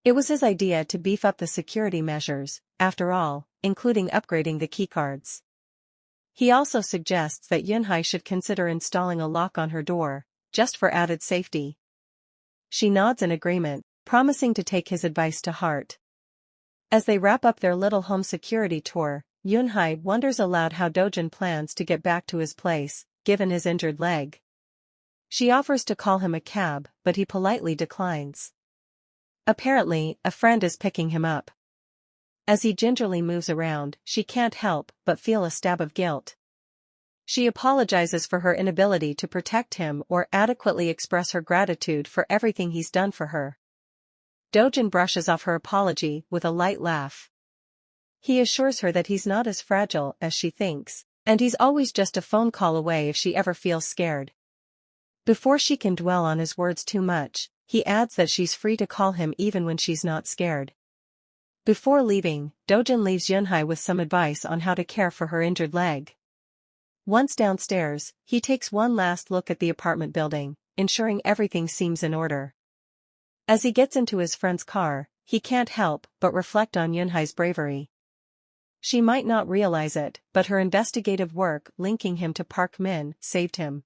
It was his idea to beef up the security measures, after all, including upgrading the keycards. He also suggests that Yunhai should consider installing a lock on her door, just for added safety. She nods in agreement, promising to take his advice to heart. As they wrap up their little home security tour, Yunhai wonders aloud how Dojan plans to get back to his place, given his injured leg. She offers to call him a cab, but he politely declines. Apparently, a friend is picking him up. As he gingerly moves around, she can't help but feel a stab of guilt. She apologizes for her inability to protect him or adequately express her gratitude for everything he's done for her. Dojan brushes off her apology with a light laugh. He assures her that he's not as fragile as she thinks, and he's always just a phone call away if she ever feels scared. Before she can dwell on his words too much, he adds that she's free to call him even when she's not scared. Before leaving, Dojan leaves Yunhai with some advice on how to care for her injured leg. Once downstairs, he takes one last look at the apartment building, ensuring everything seems in order. As he gets into his friend's car, he can't help but reflect on Yunhai's bravery. She might not realize it, but her investigative work linking him to Park Min saved him.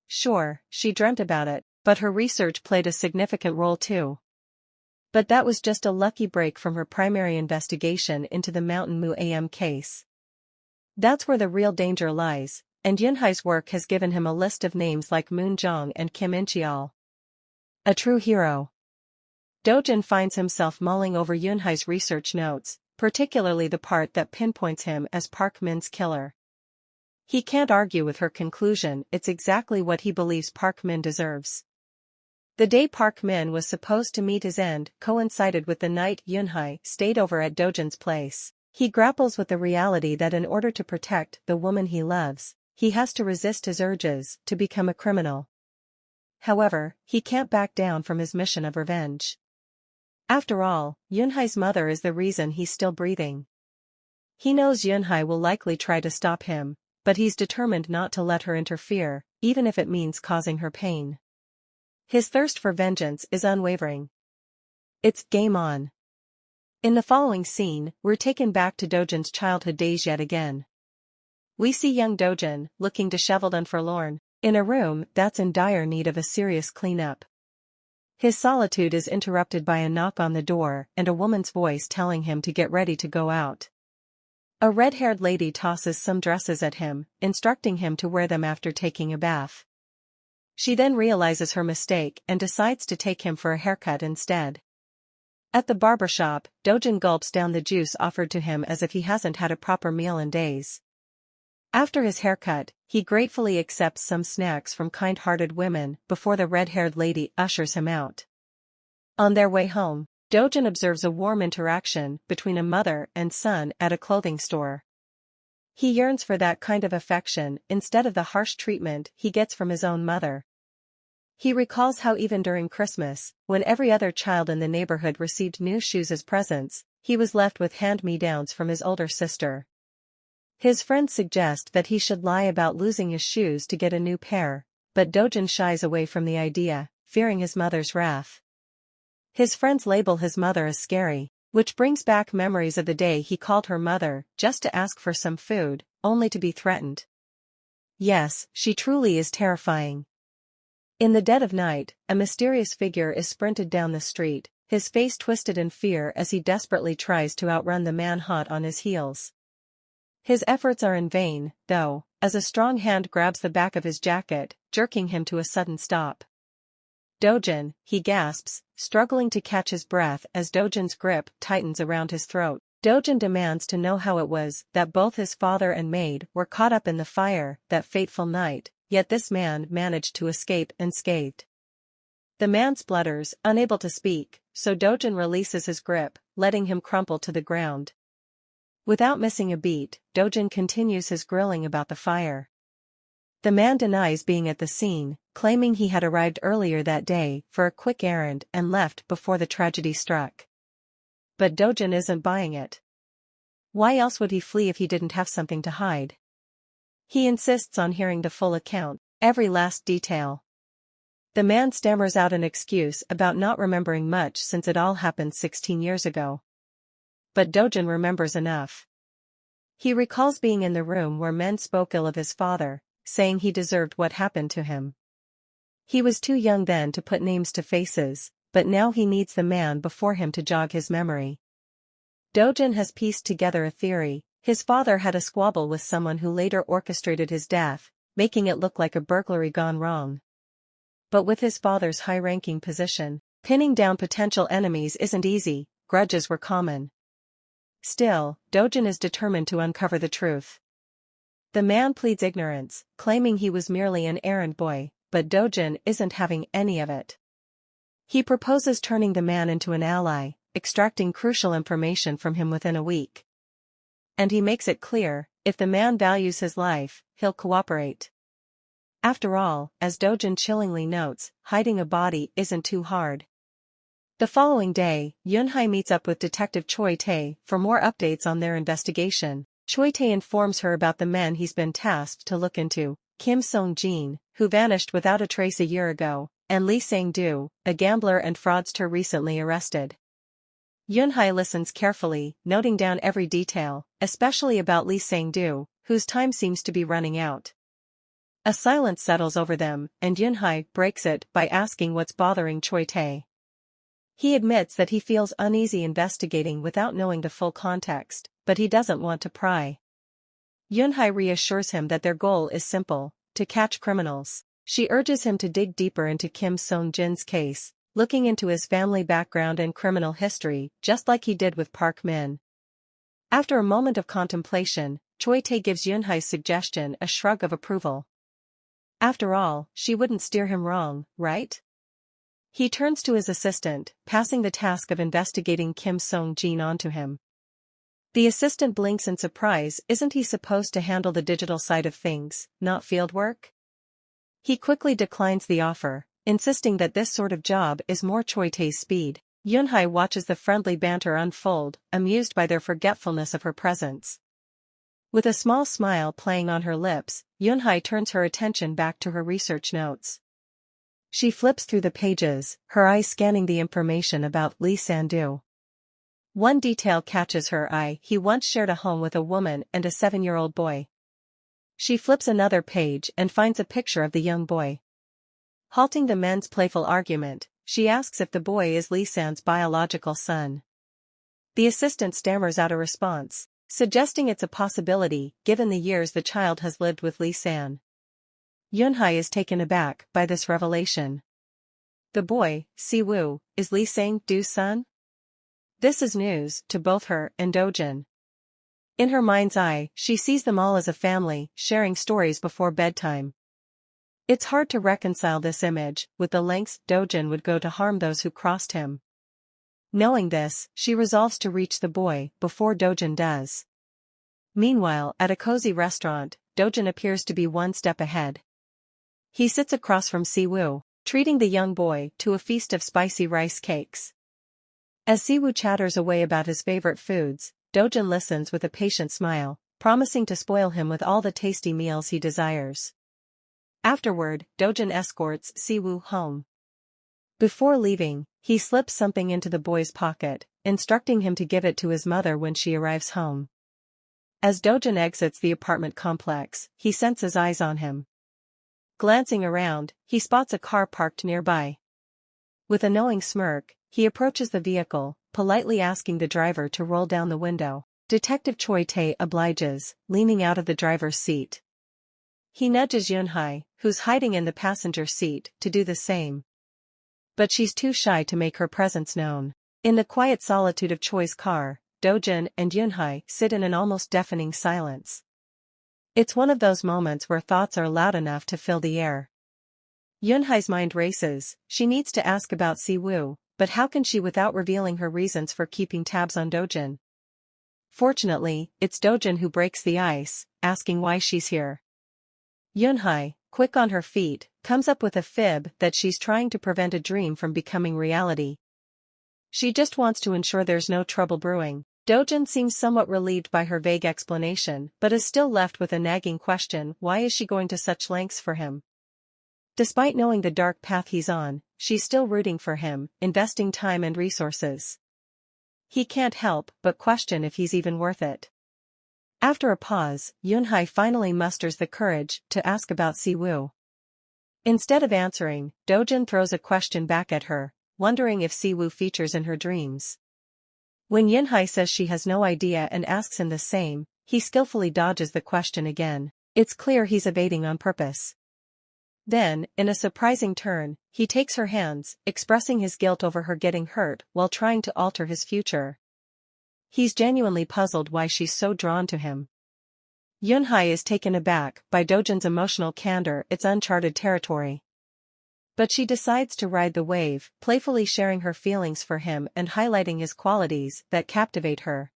Sure, she dreamt about it, but her research played a significant role too. But that was just a lucky break from her primary investigation into the Mountain Mu AM case. That's where the real danger lies, and Yunhai's work has given him a list of names like Moon Jong and Kim Incheol. A true hero. Dojan finds himself mulling over Yunhai's research notes, particularly the part that pinpoints him as Park Min's killer. He can't argue with her conclusion, it's exactly what he believes Park Min deserves. The day Park Min was supposed to meet his end coincided with the night Yunhai stayed over at Dojan's place. He grapples with the reality that in order to protect the woman he loves, he has to resist his urges to become a criminal. However, he can't back down from his mission of revenge. After all, Yunhai's mother is the reason he's still breathing. He knows Yunhai will likely try to stop him, but he's determined not to let her interfere, even if it means causing her pain. His thirst for vengeance is unwavering. It's game on. In the following scene, we're taken back to Dojan's childhood days yet again. We see young Dojan, looking disheveled and forlorn, in a room that's in dire need of a serious cleanup. His solitude is interrupted by a knock on the door and a woman's voice telling him to get ready to go out. A red-haired lady tosses some dresses at him, instructing him to wear them after taking a bath. She then realizes her mistake and decides to take him for a haircut instead. At the barber shop, Dojan gulps down the juice offered to him as if he hasn't had a proper meal in days. After his haircut, he gratefully accepts some snacks from kind-hearted women before the red-haired lady ushers him out. On their way home, Dojan observes a warm interaction between a mother and son at a clothing store. He yearns for that kind of affection instead of the harsh treatment he gets from his own mother. He recalls how even during Christmas, when every other child in the neighborhood received new shoes as presents, he was left with hand-me-downs from his older sister. His friends suggest that he should lie about losing his shoes to get a new pair, but Dojan shies away from the idea, fearing his mother's wrath. His friends label his mother as scary, which brings back memories of the day he called her mother just to ask for some food, only to be threatened. Yes, she truly is terrifying. In the dead of night, a mysterious figure is sprinted down the street, his face twisted in fear as he desperately tries to outrun the man hot on his heels. His efforts are in vain, though, as a strong hand grabs the back of his jacket, jerking him to a sudden stop. Dojan, he gasps, struggling to catch his breath as Dojan's grip tightens around his throat. Dojan demands to know how it was that both his father and maid were caught up in the fire that fateful night, yet this man managed to escape unscathed. The man splutters, unable to speak, so Dojan releases his grip, letting him crumple to the ground. Without missing a beat, Dojan continues his grilling about the fire. The man denies being at the scene, claiming he had arrived earlier that day for a quick errand and left before the tragedy struck. But Dojan isn't buying it. Why else would he flee if he didn't have something to hide? He insists on hearing the full account, every last detail. The man stammers out an excuse about not remembering much since it all happened 16 years ago. But Dojan remembers enough. He recalls being in the room where men spoke ill of his father, saying he deserved what happened to him. He was too young then to put names to faces, but now he needs the man before him to jog his memory. Dojan has pieced together a theory. His father had a squabble with someone who later orchestrated his death, making it look like a burglary gone wrong. But with his father's high-ranking position, pinning down potential enemies isn't easy, grudges were common. Still, Dojan is determined to uncover the truth. The man pleads ignorance, claiming he was merely an errand boy, but Dojan isn't having any of it. He proposes turning the man into an ally, extracting crucial information from him within a week. And he makes it clear, if the man values his life, he'll cooperate. After all, as Dojan chillingly notes, hiding a body isn't too hard. The following day, Yunhai meets up with Detective Choi Tae for more updates on their investigation. Choi Tae informs her about the men he's been tasked to look into, Kim Song-jin, who vanished without a trace a year ago, and Lee Sang-do, a gambler and fraudster recently arrested. Yunhai listens carefully, noting down every detail, especially about Lee Sang-do, whose time seems to be running out. A silence settles over them, and Yunhai breaks it by asking what's bothering Choi Tae. He admits that he feels uneasy investigating without knowing the full context, but he doesn't want to pry. Yunhai reassures him that their goal is simple, to catch criminals. She urges him to dig deeper into Kim Song-jin's case, looking into his family background and criminal history, just like he did with Park Min. After a moment of contemplation, Choi Tae gives Yunhai's suggestion a shrug of approval. After all, she wouldn't steer him wrong, right? He turns to his assistant, passing the task of investigating Kim Song-jin onto him. The assistant blinks in surprise. Isn't he supposed to handle the digital side of things, not fieldwork? He quickly declines the offer, insisting that this sort of job is more Choi Tae's speed. Yunhai watches the friendly banter unfold, amused by their forgetfulness of her presence. With a small smile playing on her lips, Yunhai turns her attention back to her research notes. She flips through the pages, her eyes scanning the information about Lee Sang-do. One detail catches her eye: he once shared a home with a woman and a 7-year-old boy. She flips another page and finds a picture of the young boy. Halting the men's playful argument, she asks if the boy is Lee Sang's biological son. The assistant stammers out a response, suggesting it's a possibility, given the years the child has lived with Lee Sang. Yunhai is taken aback by this revelation. The boy, Si-woo, is Lee Sang-do's son? This is news to both her and Dojan. In her mind's eye, she sees them all as a family, sharing stories before bedtime. It's hard to reconcile this image with the lengths Dojan would go to harm those who crossed him. Knowing this, she resolves to reach the boy before Dojan does. Meanwhile, at a cozy restaurant, Dojan appears to be one step ahead. He sits across from Si-woo, treating the young boy to a feast of spicy rice cakes. As Si-woo chatters away about his favorite foods, Dojan listens with a patient smile, promising to spoil him with all the tasty meals he desires. Afterward, Dojan escorts Si-woo home. Before leaving, he slips something into the boy's pocket, instructing him to give it to his mother when she arrives home. As Dojan exits the apartment complex, he senses eyes on him. Glancing around, he spots a car parked nearby. With a knowing smirk, he approaches the vehicle, politely asking the driver to roll down the window. Detective Choi Tae obliges, leaning out of the driver's seat. He nudges Yunhai, who's hiding in the passenger seat, to do the same. but she's too shy to make her presence known. In the quiet solitude of Choi's car, Dojan and Yunhai sit in an almost deafening silence. It's one of those moments where thoughts are loud enough to fill the air. Yunhai's mind races. She needs to ask about Siwoo, but how can she without revealing her reasons for keeping tabs on Dojan? Fortunately, it's Dojan who breaks the ice, asking why she's here. Yunhai, quick on her feet, comes up with a fib that she's trying to prevent a dream from becoming reality. She just wants to ensure there's no trouble brewing. Dojan seems somewhat relieved by her vague explanation but is still left with a nagging question: why is she going to such lengths for him? Despite knowing the dark path he's on, she's still rooting for him, investing time and resources. He can't help but question if he's even worth it. After a pause, Yunhai finally musters the courage to ask about Siwoo. Instead of answering, Dojan throws a question back at her, wondering if Siwoo features in her dreams. When Yunhai says she has no idea and asks him the same, he skillfully dodges the question again. It's clear he's evading on purpose. Then, in a surprising turn, he takes her hands, expressing his guilt over her getting hurt while trying to alter his future. He's genuinely puzzled why she's so drawn to him. Yunhai is taken aback by Dojan's emotional candor. It's uncharted territory. But she decides to ride the wave, playfully sharing her feelings for him and highlighting his qualities that captivate her.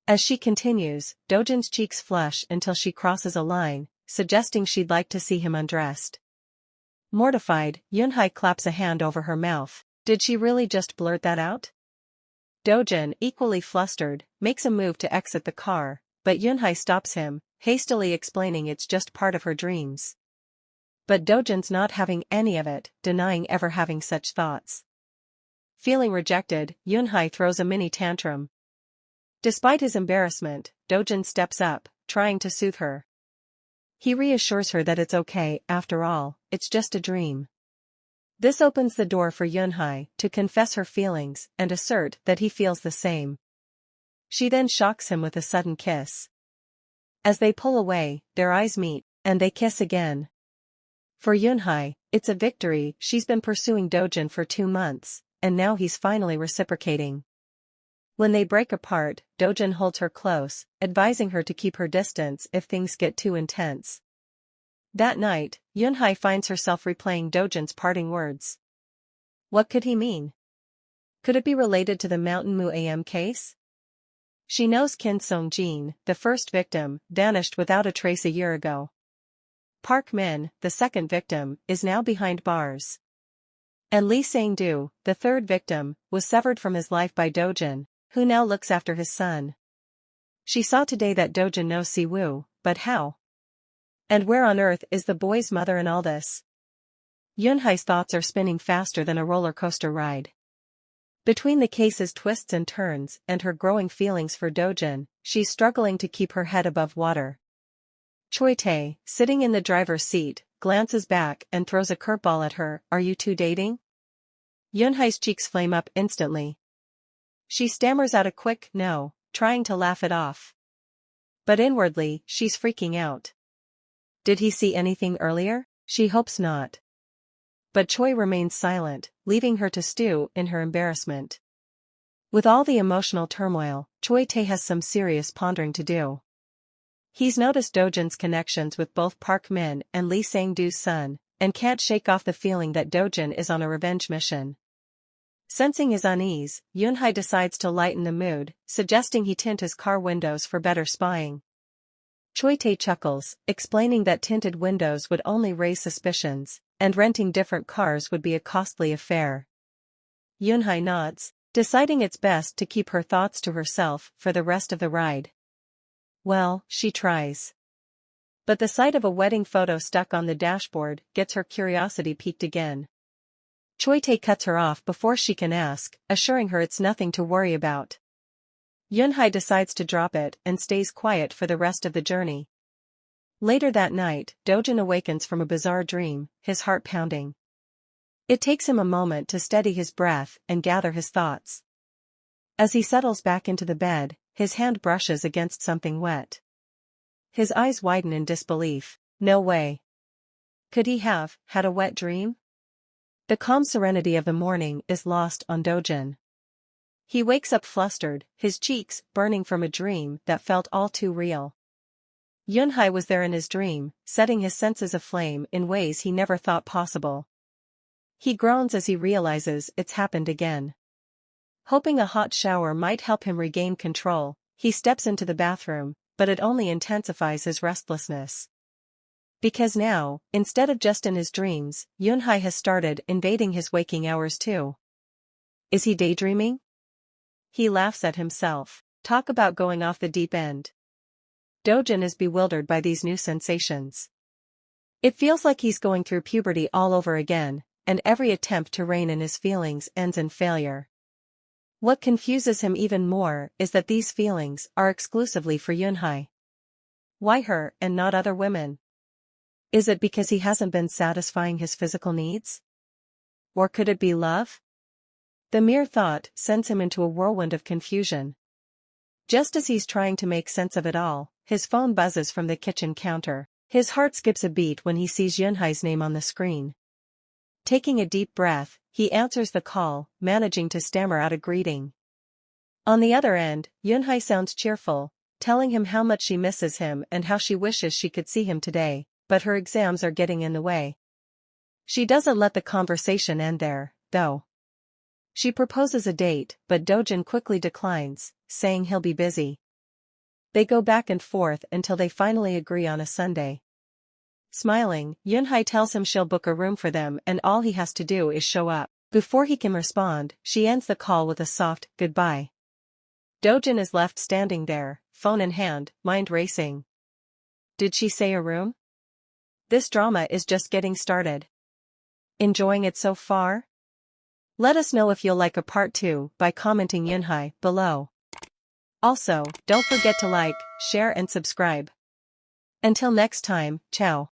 As she continues, Dojan's cheeks flush until she crosses a line, suggesting she'd like to see him undressed. Mortified, Yunhai claps a hand over her mouth. Did she really just blurt that out? Dojan, equally flustered, makes a move to exit the car, but Yunhai stops him, hastily explaining it's just part of her dreams. But Dojan's not having any of it, denying ever having such thoughts. Feeling rejected, Yunhai throws a mini tantrum. Despite his embarrassment, Dojan steps up, trying to soothe her. He reassures her that it's okay, after all, it's just a dream. This opens the door for Yunhai to confess her feelings and assert that he feels the same. She then shocks him with a sudden kiss. As they pull away, their eyes meet, and they kiss again. For Yunhai, it's a victory. She's been pursuing Dojan for 2 months, and now he's finally reciprocating. When they break apart, Dojan holds her close, advising her to keep her distance if things get too intense. That night, Yunhai finds herself replaying Dojan's parting words. What could he mean? Could it be related to the Mountain Muam case? She knows Kim Song-jin, the first victim, vanished without a trace a year ago. Park Min, the second victim, is now behind bars. And Lee Sang-do, the third victim, was severed from his life by Dojan, who now looks after his son. She saw today that Dojan knows Siwoo, but how? And where on earth is the boy's mother in all this? Yunhai's thoughts are spinning faster than a roller coaster ride. Between the case's twists and turns and her growing feelings for Dojan, she's struggling to keep her head above water. Choi-tae, sitting in the driver's seat, glances back and throws a curveball at her. Are you two dating? Yunhai's cheeks flame up instantly. She stammers out a quick no, trying to laugh it off. But inwardly, she's freaking out. Did he see anything earlier? She hopes not. But Choi remains silent, leaving her to stew in her embarrassment. With all the emotional turmoil, Choi-tae has some serious pondering to do. He's noticed Dojan's connections with both Park Min and Lee Sang-do's son, and can't shake off the feeling that Dojan is on a revenge mission. Sensing his unease, Yunhai decides to lighten the mood, suggesting he tint his car windows for better spying. Choi-tae chuckles, explaining that tinted windows would only raise suspicions, and renting different cars would be a costly affair. Yunhai nods, deciding it's best to keep her thoughts to herself for the rest of the ride. Well, she tries. But the sight of a wedding photo stuck on the dashboard gets her curiosity piqued again. Choi-tae cuts her off before she can ask, assuring her it's nothing to worry about. Yunhai decides to drop it and stays quiet for the rest of the journey. Later that night, Dojan awakens from a bizarre dream, his heart pounding. It takes him a moment to steady his breath and gather his thoughts. As he settles back into the bed, his hand brushes against something wet. His eyes widen in disbelief. No way. Could he have had a wet dream? The calm serenity of the morning is lost on Dojan. He wakes up flustered, his cheeks burning from a dream that felt all too real. Yunhai was there in his dream, setting his senses aflame in ways he never thought possible. He groans as he realizes it's happened again. Hoping a hot shower might help him regain control, he steps into the bathroom, but it only intensifies his restlessness. Because now, instead of just in his dreams, Yunhai has started invading his waking hours too. Is he daydreaming? He laughs at himself. Talk about going off the deep end. Dojan is bewildered by these new sensations. It feels like he's going through puberty all over again, and every attempt to rein in his feelings ends in failure. What confuses him even more is that these feelings are exclusively for Yunhai. Why her and not other women? Is it because he hasn't been satisfying his physical needs? Or could it be love? The mere thought sends him into a whirlwind of confusion. Just as he's trying to make sense of it all, his phone buzzes from the kitchen counter. His heart skips a beat when he sees Yunhai's name on the screen. Taking a deep breath, he answers the call, managing to stammer out a greeting. On the other end, Yunhai sounds cheerful, telling him how much she misses him and how she wishes she could see him today, but her exams are getting in the way. She doesn't let the conversation end there, though. She proposes a date, but Dojan quickly declines, saying he'll be busy. They go back and forth until they finally agree on a Sunday. Smiling, Yunhai tells him she'll book a room for them and all he has to do is show up. Before he can respond, she ends the call with a soft goodbye. Dojan is left standing there, phone in hand, mind racing. Did she say a room? This drama is just getting started. Enjoying it so far? Let us know if you'll like a part 2 by commenting Yunhai below. Also, don't forget to like, share and subscribe. Until next time, ciao.